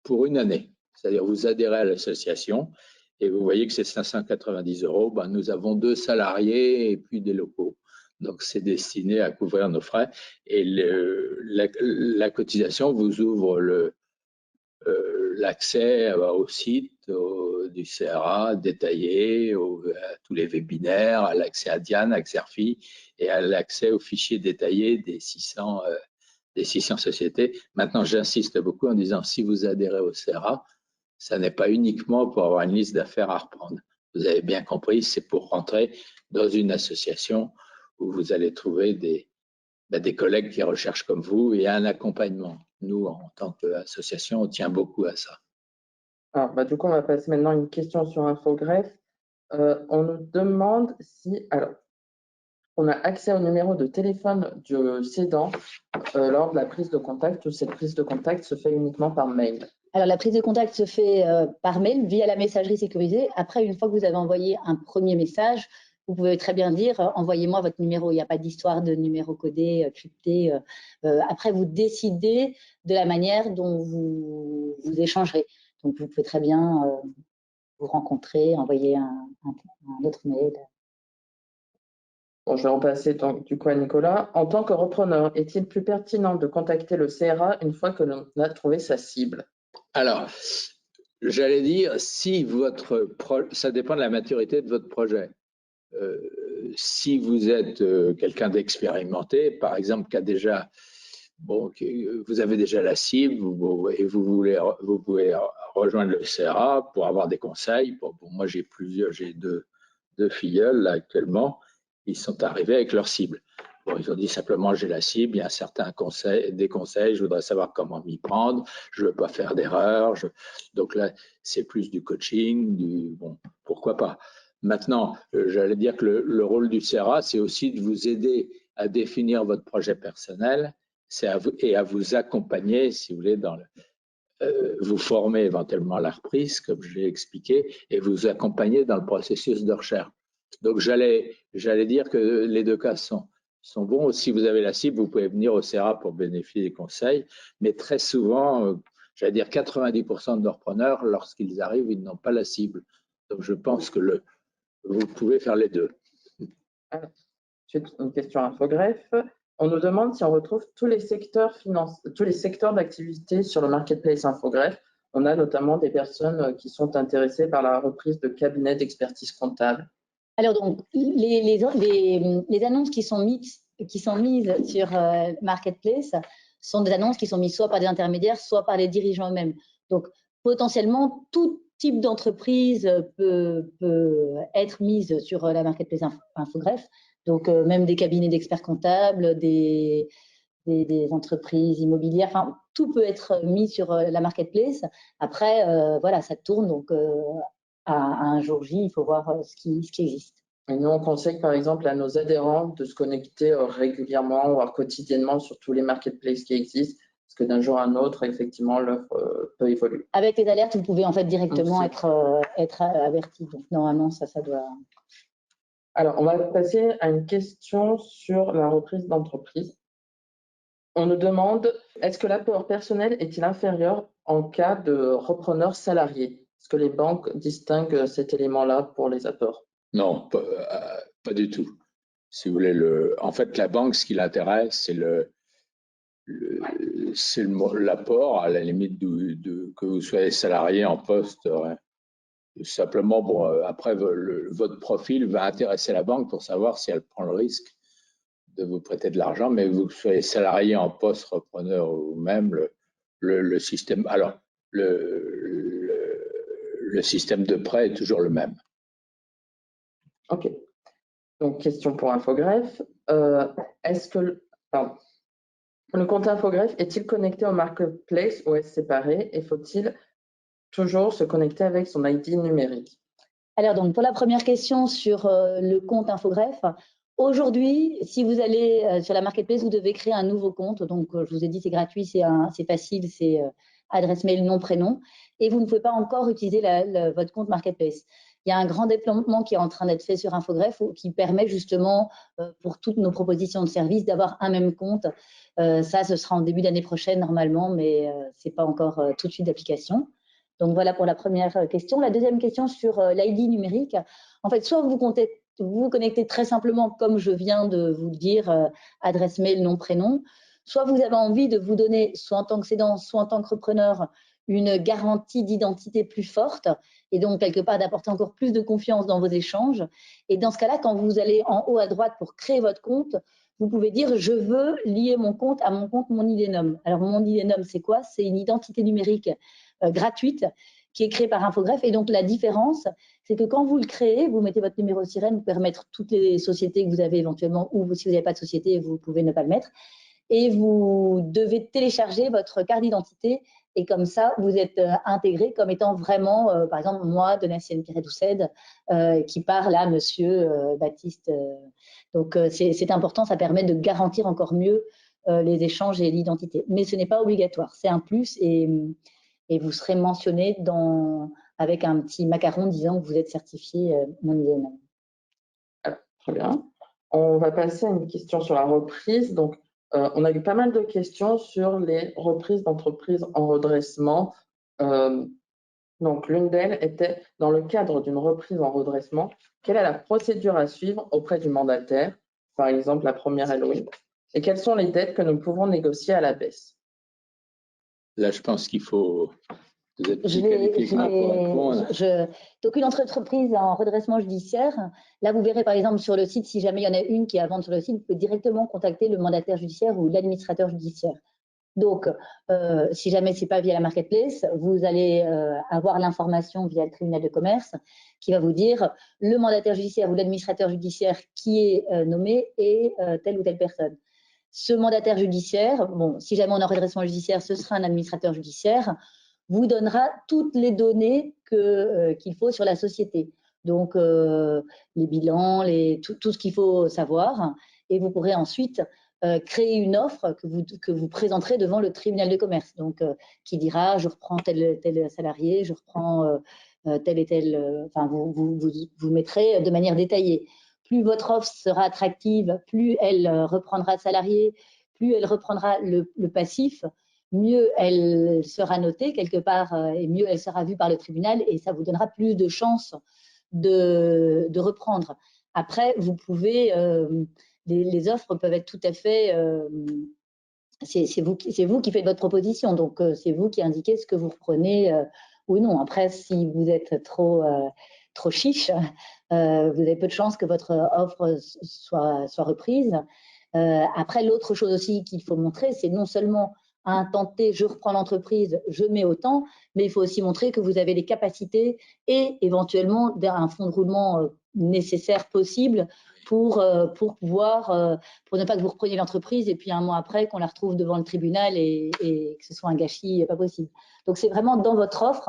pour une année. C'est-à-dire, vous adhérez à l'association et vous voyez que c'est 590 €. Ben, nous avons 2 salariés et puis des locaux. Donc, c'est destiné à couvrir nos frais. Et la cotisation vous ouvre l'accès au site du CRA détaillé, à tous les webinaires, à l'accès à Diane, à Xerfi et à l'accès aux fichiers détaillés des 600 sociétés. Maintenant, j'insiste beaucoup en disant, si vous adhérez au CRA, ça n'est pas uniquement pour avoir une liste d'affaires à reprendre. Vous avez bien compris, c'est pour rentrer dans une association où vous allez trouver des collègues qui recherchent comme vous et un accompagnement. Nous, en tant qu'association, on tient beaucoup à ça. Alors, du coup, on va passer maintenant à une question sur Infogreffe. On nous demande si, alors, on a accès au numéro de téléphone du cédant lors de la prise de contact ou cette prise de contact se fait uniquement par mail. Alors, la prise de contact se fait par mail via la messagerie sécurisée. Après, une fois que vous avez envoyé un premier message, vous pouvez très bien dire envoyez-moi votre numéro. Il n'y a pas d'histoire de numéro codé, crypté. Après, vous décidez de la manière dont vous échangerez. Donc, vous pouvez très bien vous rencontrer, envoyer un autre mail. Bon, je vais repasser donc, du coup à Nicolas. En tant que repreneur, est-il plus pertinent de contacter le CRA une fois que l'on a trouvé sa cible? Alors, j'allais dire, si ça dépend de la maturité de votre projet. Si vous êtes quelqu'un d'expérimenté, par exemple, qui a déjà, vous avez déjà la cible et vous pouvez rejoindre le CRA pour avoir des conseils. Moi, j'ai deux filleuls là, actuellement, ils sont arrivés avec leur cible. Ils ont dit simplement j'ai la cible, il y a des conseils, je voudrais savoir comment m'y prendre, je ne veux pas faire d'erreur. Donc là, c'est plus du coaching, pourquoi pas. Maintenant, j'allais dire que le rôle du CRA, c'est aussi de vous aider à définir votre projet personnel et à vous accompagner, si vous voulez, vous former éventuellement à la reprise, comme je l'ai expliqué, et vous accompagner dans le processus de recherche. Donc, j'allais dire que les deux cas sont bons. Si vous avez la cible, vous pouvez venir au CRA pour bénéficier des conseils, mais très souvent, j'allais dire 90% de nos repreneurs, lorsqu'ils arrivent, ils n'ont pas la cible. Donc, je pense que vous pouvez faire les deux. Ensuite, une question Infogreffe. On nous demande si on retrouve tous les secteurs d'activité sur le marketplace Infogreffe. On a notamment des personnes qui sont intéressées par la reprise de cabinets d'expertise comptable. Alors, donc, les annonces qui sont mises sur Marketplace sont des annonces qui sont mises soit par des intermédiaires, soit par les dirigeants eux-mêmes. Donc, potentiellement, tout type d'entreprise peut être mise sur la Marketplace Infogreffe. Donc, même des cabinets d'experts comptables, des entreprises immobilières, enfin, tout peut être mis sur la Marketplace. Après, voilà, ça tourne, donc à un jour J, il faut voir ce qui existe. Et nous, on conseille par exemple à nos adhérents de se connecter régulièrement, voire quotidiennement sur tous les marketplaces qui existent, parce que d'un jour à un autre, effectivement, l'offre peut évoluer. Avec les alertes, vous pouvez en fait directement être averti. Donc normalement, ça doit... Alors, on va passer à une question sur la reprise d'entreprise. On nous demande, est-ce que l'apport personnel est-il inférieur en cas de repreneur salarié? Est-ce que les banques distinguent cet élément-là pour les apports? Non, pas du tout. Si vous voulez, en fait, la banque, ce qui l'intéresse, c'est l'apport, à la limite que vous soyez salarié en poste. Simplement, après, votre profil va intéresser la banque pour savoir si elle prend le risque de vous prêter de l'argent, mais vous soyez salarié en poste, repreneur ou même le système. Alors, le système de prêt est toujours le même. Ok. Donc, question pour Infogreffe. Le compte Infogreffe est-il connecté au marketplace ou est-ce séparé et faut-il toujours se connecter avec son ID numérique? Alors, donc, pour la première question sur le compte Infogreffe, aujourd'hui, si vous allez sur la marketplace, vous devez créer un nouveau compte. Donc, je vous ai dit, c'est gratuit, c'est facile, c'est adresse mail, nom, prénom. Et vous ne pouvez pas encore utiliser votre compte marketplace. Il y a un grand déploiement qui est en train d'être fait sur Infogreffe qui permet justement, pour toutes nos propositions de services, d'avoir un même compte. Ça, ce sera en début d'année prochaine normalement, mais ce n'est pas encore tout de suite d'application. Donc voilà pour la première question. La deuxième question sur l'ID numérique. En fait, soit vous vous connectez très simplement, comme je viens de vous le dire, adresse mail, nom, prénom, soit vous avez envie de vous donner, soit en tant que cédant, soit en tant qu'entrepreneur, une garantie d'identité plus forte et donc quelque part d'apporter encore plus de confiance dans vos échanges. Et dans ce cas-là, quand vous allez en haut à droite pour créer votre compte, vous pouvez dire « je veux lier mon compte à mon compte mon IDNOM ». Alors mon IDNOM, c'est quoi? C'est une identité numérique gratuite qui est créée par Infogreffe. Et donc la différence, c'est que quand vous le créez, vous mettez votre numéro sirène, vous pouvez remettre toutes les sociétés que vous avez éventuellement, ou si vous n'avez pas de société, vous pouvez ne pas le mettre. Et vous devez télécharger votre carte d'identité et comme ça, vous êtes intégré comme étant vraiment, par exemple, moi, Donatienne Piré-Doucet, qui parle à monsieur Baptiste. Donc, c'est important, ça permet de garantir encore mieux les échanges et l'identité. Mais ce n'est pas obligatoire, c'est un plus et vous serez mentionné avec un petit macaron disant que vous êtes certifié mon IDNOM. Très bien. On va passer à une question sur la reprise. Donc, on a eu pas mal de questions sur les reprises d'entreprises en redressement. Donc, l'une d'elles était, dans le cadre d'une reprise en redressement, quelle est la procédure à suivre auprès du mandataire, par exemple la première LOI, et quelles sont les dettes que nous pouvons négocier à la baisse? Là, je pense qu'il faut... Vous êtes plus qualifié que moi pour répondre. Donc, une entreprise en redressement judiciaire, là, vous verrez par exemple sur le site, si jamais il y en a une qui est à vendre sur le site, vous pouvez directement contacter le mandataire judiciaire ou l'administrateur judiciaire. Donc, si jamais ce n'est pas via la marketplace, vous allez avoir l'information via le tribunal de commerce qui va vous dire le mandataire judiciaire ou l'administrateur judiciaire qui est nommé est telle ou telle personne. Ce mandataire judiciaire, bon, si jamais on a un redressement judiciaire, ce sera un administrateur judiciaire, vous donnera toutes les données qu'il faut sur la société. Donc, les bilans, tout ce qu'il faut savoir. Et vous pourrez ensuite créer une offre que vous présenterez devant le tribunal de commerce. Donc, qui dira, je reprends tel salarié, je reprends tel et tel... Enfin, vous mettrez de manière détaillée. Plus votre offre sera attractive, plus elle reprendra de salariés, plus elle reprendra le passif, mieux elle sera notée quelque part et mieux elle sera vue par le tribunal et ça vous donnera plus de chances de reprendre. Après, vous pouvez, les offres peuvent être tout à fait, c'est vous qui faites votre proposition, donc c'est vous qui indiquez ce que vous reprenez ou non. Après, si vous êtes trop chiche, vous avez peu de chances que votre offre soit reprise. Après, l'autre chose aussi qu'il faut montrer, c'est non seulement à un temps T, je reprends l'entreprise, je mets autant, mais il faut aussi montrer que vous avez les capacités et éventuellement un fonds de roulement nécessaire possible pour pouvoir, pour ne pas que vous repreniez l'entreprise et puis un mois après qu'on la retrouve devant le tribunal et que ce soit un gâchis pas possible. Donc c'est vraiment dans votre offre,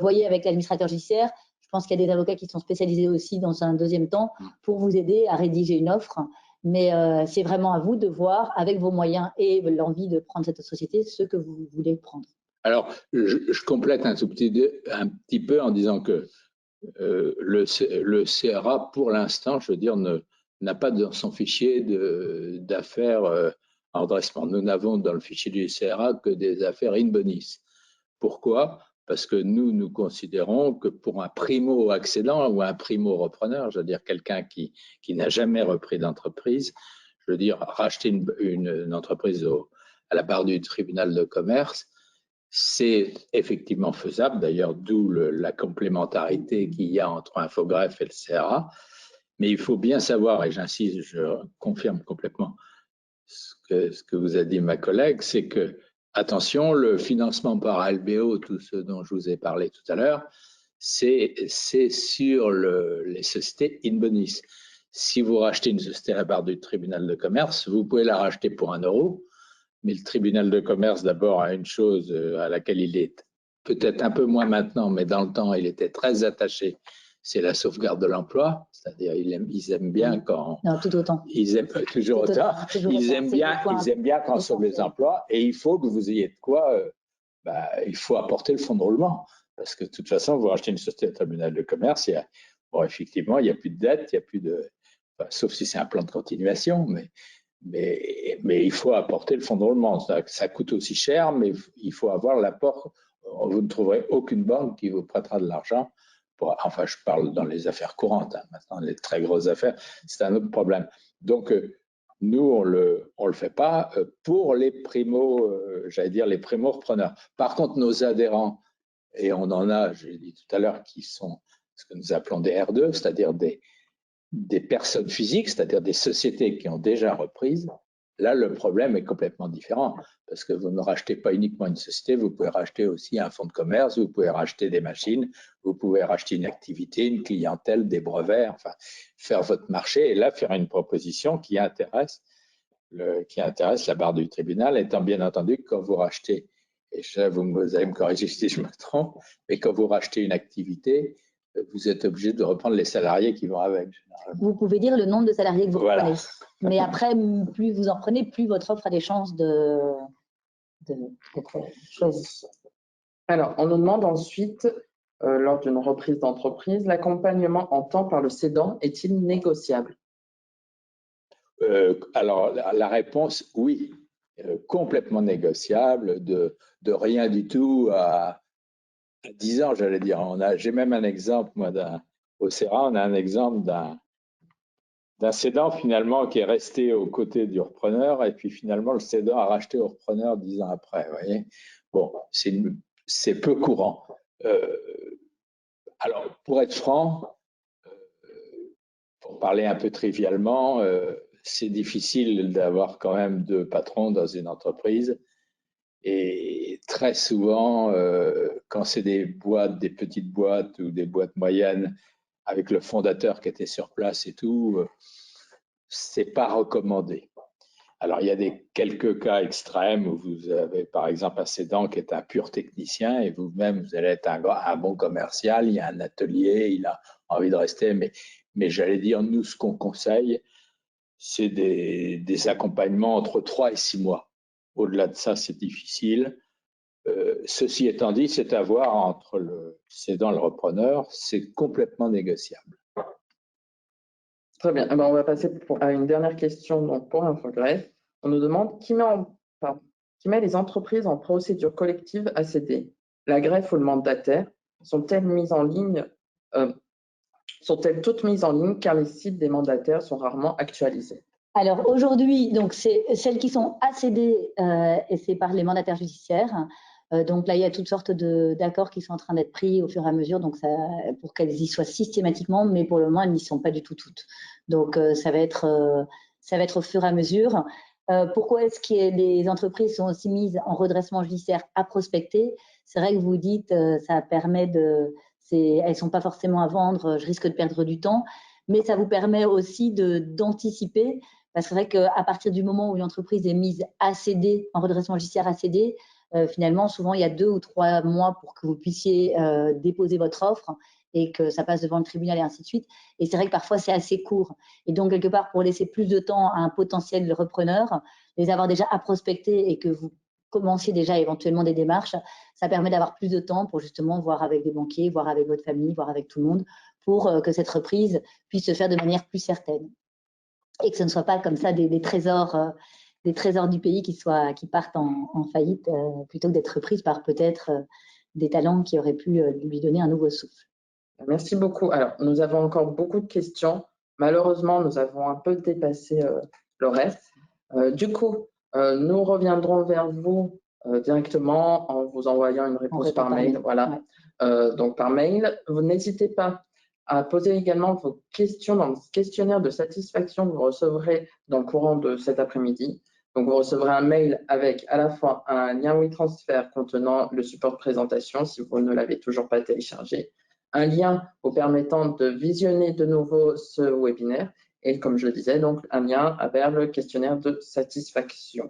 voyez avec l'administrateur judiciaire, je pense qu'il y a des avocats qui sont spécialisés aussi dans un deuxième temps pour vous aider à rédiger une offre. Mais c'est vraiment à vous de voir, avec vos moyens et l'envie de prendre cette société, ce que vous voulez prendre. Alors, je complète un petit peu en disant que le CRA, pour l'instant, je veux dire, n'a pas dans son fichier d'affaires en redressement. Nous n'avons dans le fichier du CRA que des affaires in bonis. Pourquoi ? Parce que nous considérons que pour un primo-accédant ou un primo-repreneur, je veux dire quelqu'un qui n'a jamais repris d'entreprise, je veux dire racheter une entreprise à la barre du tribunal de commerce, c'est effectivement faisable, d'ailleurs d'où la complémentarité qu'il y a entre Infogreffe et le CRA, mais il faut bien savoir, et j'insiste, je confirme complètement ce que vous a dit ma collègue, c'est que attention, le financement par LBO, tout ce dont je vous ai parlé tout à l'heure, c'est sur les sociétés in bonis. Si vous rachetez une société à la barre du tribunal de commerce, vous pouvez la racheter pour 1 €, Mais le tribunal de commerce, d'abord, a une chose à laquelle il est peut-être un peu moins maintenant, mais dans le temps, il était très attaché, c'est la sauvegarde de l'emploi. C'est-à-dire, ils aiment bien quand… Non, tout autant. Ils aiment toujours autant. Ils aiment bien quand on sauve les emplois. Et il faut que vous ayez de quoi… il faut apporter le fonds de roulement. Parce que de toute façon, vous rachetez une société de tribunal de commerce, effectivement, il n'y a plus de dette, il n'y a plus de… sauf si c'est un plan de continuation, mais il faut apporter le fonds de roulement. Ça coûte aussi cher, mais il faut avoir l'apport. Vous ne trouverez aucune banque qui vous prêtera de l'argent. Enfin, je parle dans les affaires courantes. Maintenant, les très grosses affaires, c'est un autre problème. Donc, nous, on le fait pas pour les j'allais dire les primo-repreneurs. Par contre, nos adhérents, et on en a, je l'ai dit tout à l'heure, qui sont ce que nous appelons des R2, c'est-à-dire des personnes physiques, c'est-à-dire des sociétés qui ont déjà reprise, là, le problème est complètement différent parce que vous ne rachetez pas uniquement une société, vous pouvez racheter aussi un fonds de commerce, vous pouvez racheter des machines, vous pouvez racheter une activité, une clientèle, des brevets, enfin, faire votre marché et là, faire une proposition qui intéresse la barre du tribunal, étant bien entendu que quand vous rachetez, et ça, vous allez me corriger si je me trompe, mais quand vous rachetez une activité, vous êtes obligé de reprendre les salariés qui vont avec. Généralement. Vous pouvez dire le nombre de salariés que vous reprenez. Mais après, plus vous en prenez, plus votre offre a des chances d'être choisie. Alors, on nous demande ensuite, lors d'une reprise d'entreprise, l'accompagnement en temps par le cédant est-il négociable? Alors, la réponse, oui, complètement négociable, de rien du tout à 10 ans, j'allais dire. J'ai même un exemple, moi, au CERA, on a un exemple d'un cédant finalement qui est resté aux côtés du repreneur et puis finalement le cédant a racheté au repreneur 10 ans après. Vous voyez, bon, c'est peu courant. Alors, pour être franc, pour parler un peu trivialement, c'est difficile d'avoir quand même 2 patrons dans une entreprise. Et très souvent, quand c'est des petites boîtes ou des boîtes moyennes, avec le fondateur qui était sur place et tout, c'est pas recommandé. Alors, il y a quelques cas extrêmes où vous avez, par exemple, un cédant qui est un pur technicien et vous-même, vous allez être un bon commercial, il y a un atelier, il a envie de rester, mais j'allais dire, nous, ce qu'on conseille, c'est des accompagnements entre 3 et 6 mois. Au-delà de ça, c'est difficile. Ceci étant dit, c'est à voir entre le cédant et le repreneur, c'est complètement négociable. Très bien. On va passer à une dernière question donc pour Infogreffe. On nous demande qui met les entreprises en procédure collective à céder? La greffe ou le mandataire? Sont-elles toutes mises en ligne car les sites des mandataires sont rarement actualisés? Alors aujourd'hui, donc c'est celles qui sont à céder et c'est par les mandataires judiciaires. Donc là, il y a toutes sortes d'accords qui sont en train d'être pris au fur et à mesure, donc pour qu'elles y soient systématiquement, mais pour le moment, elles n'y sont pas du tout toutes. Donc ça va être au fur et à mesure. Pourquoi est-ce que les entreprises sont aussi mises en redressement judiciaire à prospecter? C'est vrai que vous dites, ça permet elles ne sont pas forcément à vendre, je risque de perdre du temps, mais ça vous permet aussi d'anticiper. Parce que c'est vrai qu'à partir du moment où une entreprise est mise à céder, en redressement judiciaire à céder, finalement, souvent, il y a 2 ou 3 mois pour que vous puissiez déposer votre offre et que ça passe devant le tribunal et ainsi de suite. Et c'est vrai que parfois, c'est assez court. Et donc, quelque part, pour laisser plus de temps à un potentiel repreneur, les avoir déjà à prospecter et que vous commenciez déjà éventuellement des démarches, ça permet d'avoir plus de temps pour justement voir avec des banquiers, voir avec votre famille, voir avec tout le monde, pour que cette reprise puisse se faire de manière plus certaine. Et que ce ne soit pas comme ça des trésors du pays qui partent en faillite plutôt que d'être reprises par peut-être des talents qui auraient pu lui donner un nouveau souffle. Merci beaucoup. Alors, nous avons encore beaucoup de questions. Malheureusement, nous avons un peu dépassé le reste. Du coup, nous reviendrons vers vous directement en vous envoyant une réponse par mail. Voilà. Ouais. Donc, par mail. Vous n'hésitez pas à poser également vos questions dans le questionnaire de satisfaction que vous recevrez dans le courant de cet après-midi. Donc, vous recevrez un mail avec à la fois un lien WeTransfer contenant le support de présentation si vous ne l'avez toujours pas téléchargé, un lien vous permettant de visionner de nouveau ce webinaire et, comme je le disais, donc un lien vers le questionnaire de satisfaction.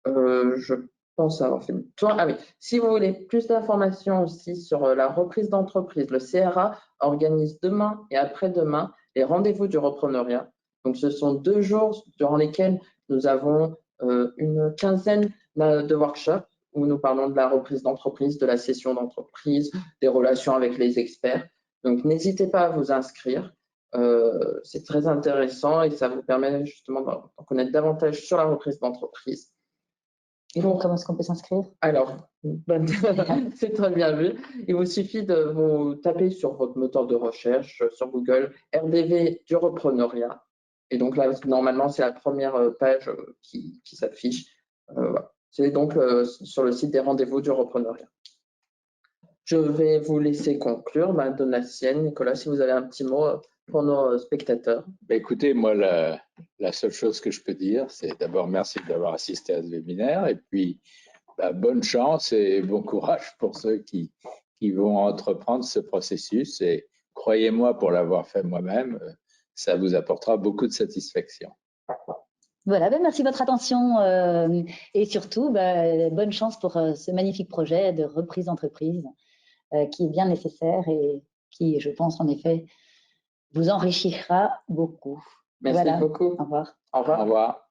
Je pense avoir fait le tour. Ah oui, si vous voulez plus d'informations aussi sur la reprise d'entreprise, le CRA organise demain et après-demain les rendez-vous du repreneuriat. Donc, ce sont 2 jours durant lesquels nous avons une quinzaine de workshops où nous parlons de la reprise d'entreprise, de la cession d'entreprise, des relations avec les experts. Donc, n'hésitez pas à vous inscrire. C'est très intéressant et ça vous permet justement d'en connaître davantage sur la reprise d'entreprise. Et donc, comment est-ce qu'on peut s'inscrire? Alors, c'est très bien vu. Il vous suffit de vous taper sur votre moteur de recherche sur Google RDV du repreneuriat. Et donc là, normalement, c'est la première page qui s'affiche. Voilà. C'est donc sur le site des rendez-vous du repreneuriat. Je vais vous laisser conclure, donne la sienne. Nicolas, si vous avez un petit mot pour nos spectateurs. Écoutez, moi, la seule chose que je peux dire, c'est d'abord merci d'avoir assisté à ce webinaire et puis bonne chance et bon courage pour ceux qui vont entreprendre ce processus. Et croyez-moi, pour l'avoir fait moi-même, ça vous apportera beaucoup de satisfaction. Voilà, merci de votre attention et surtout, bonne chance pour ce magnifique projet de reprise d'entreprise qui est bien nécessaire et qui, je pense, en effet, vous enrichira beaucoup. Merci beaucoup. Au revoir. Au revoir. Au revoir.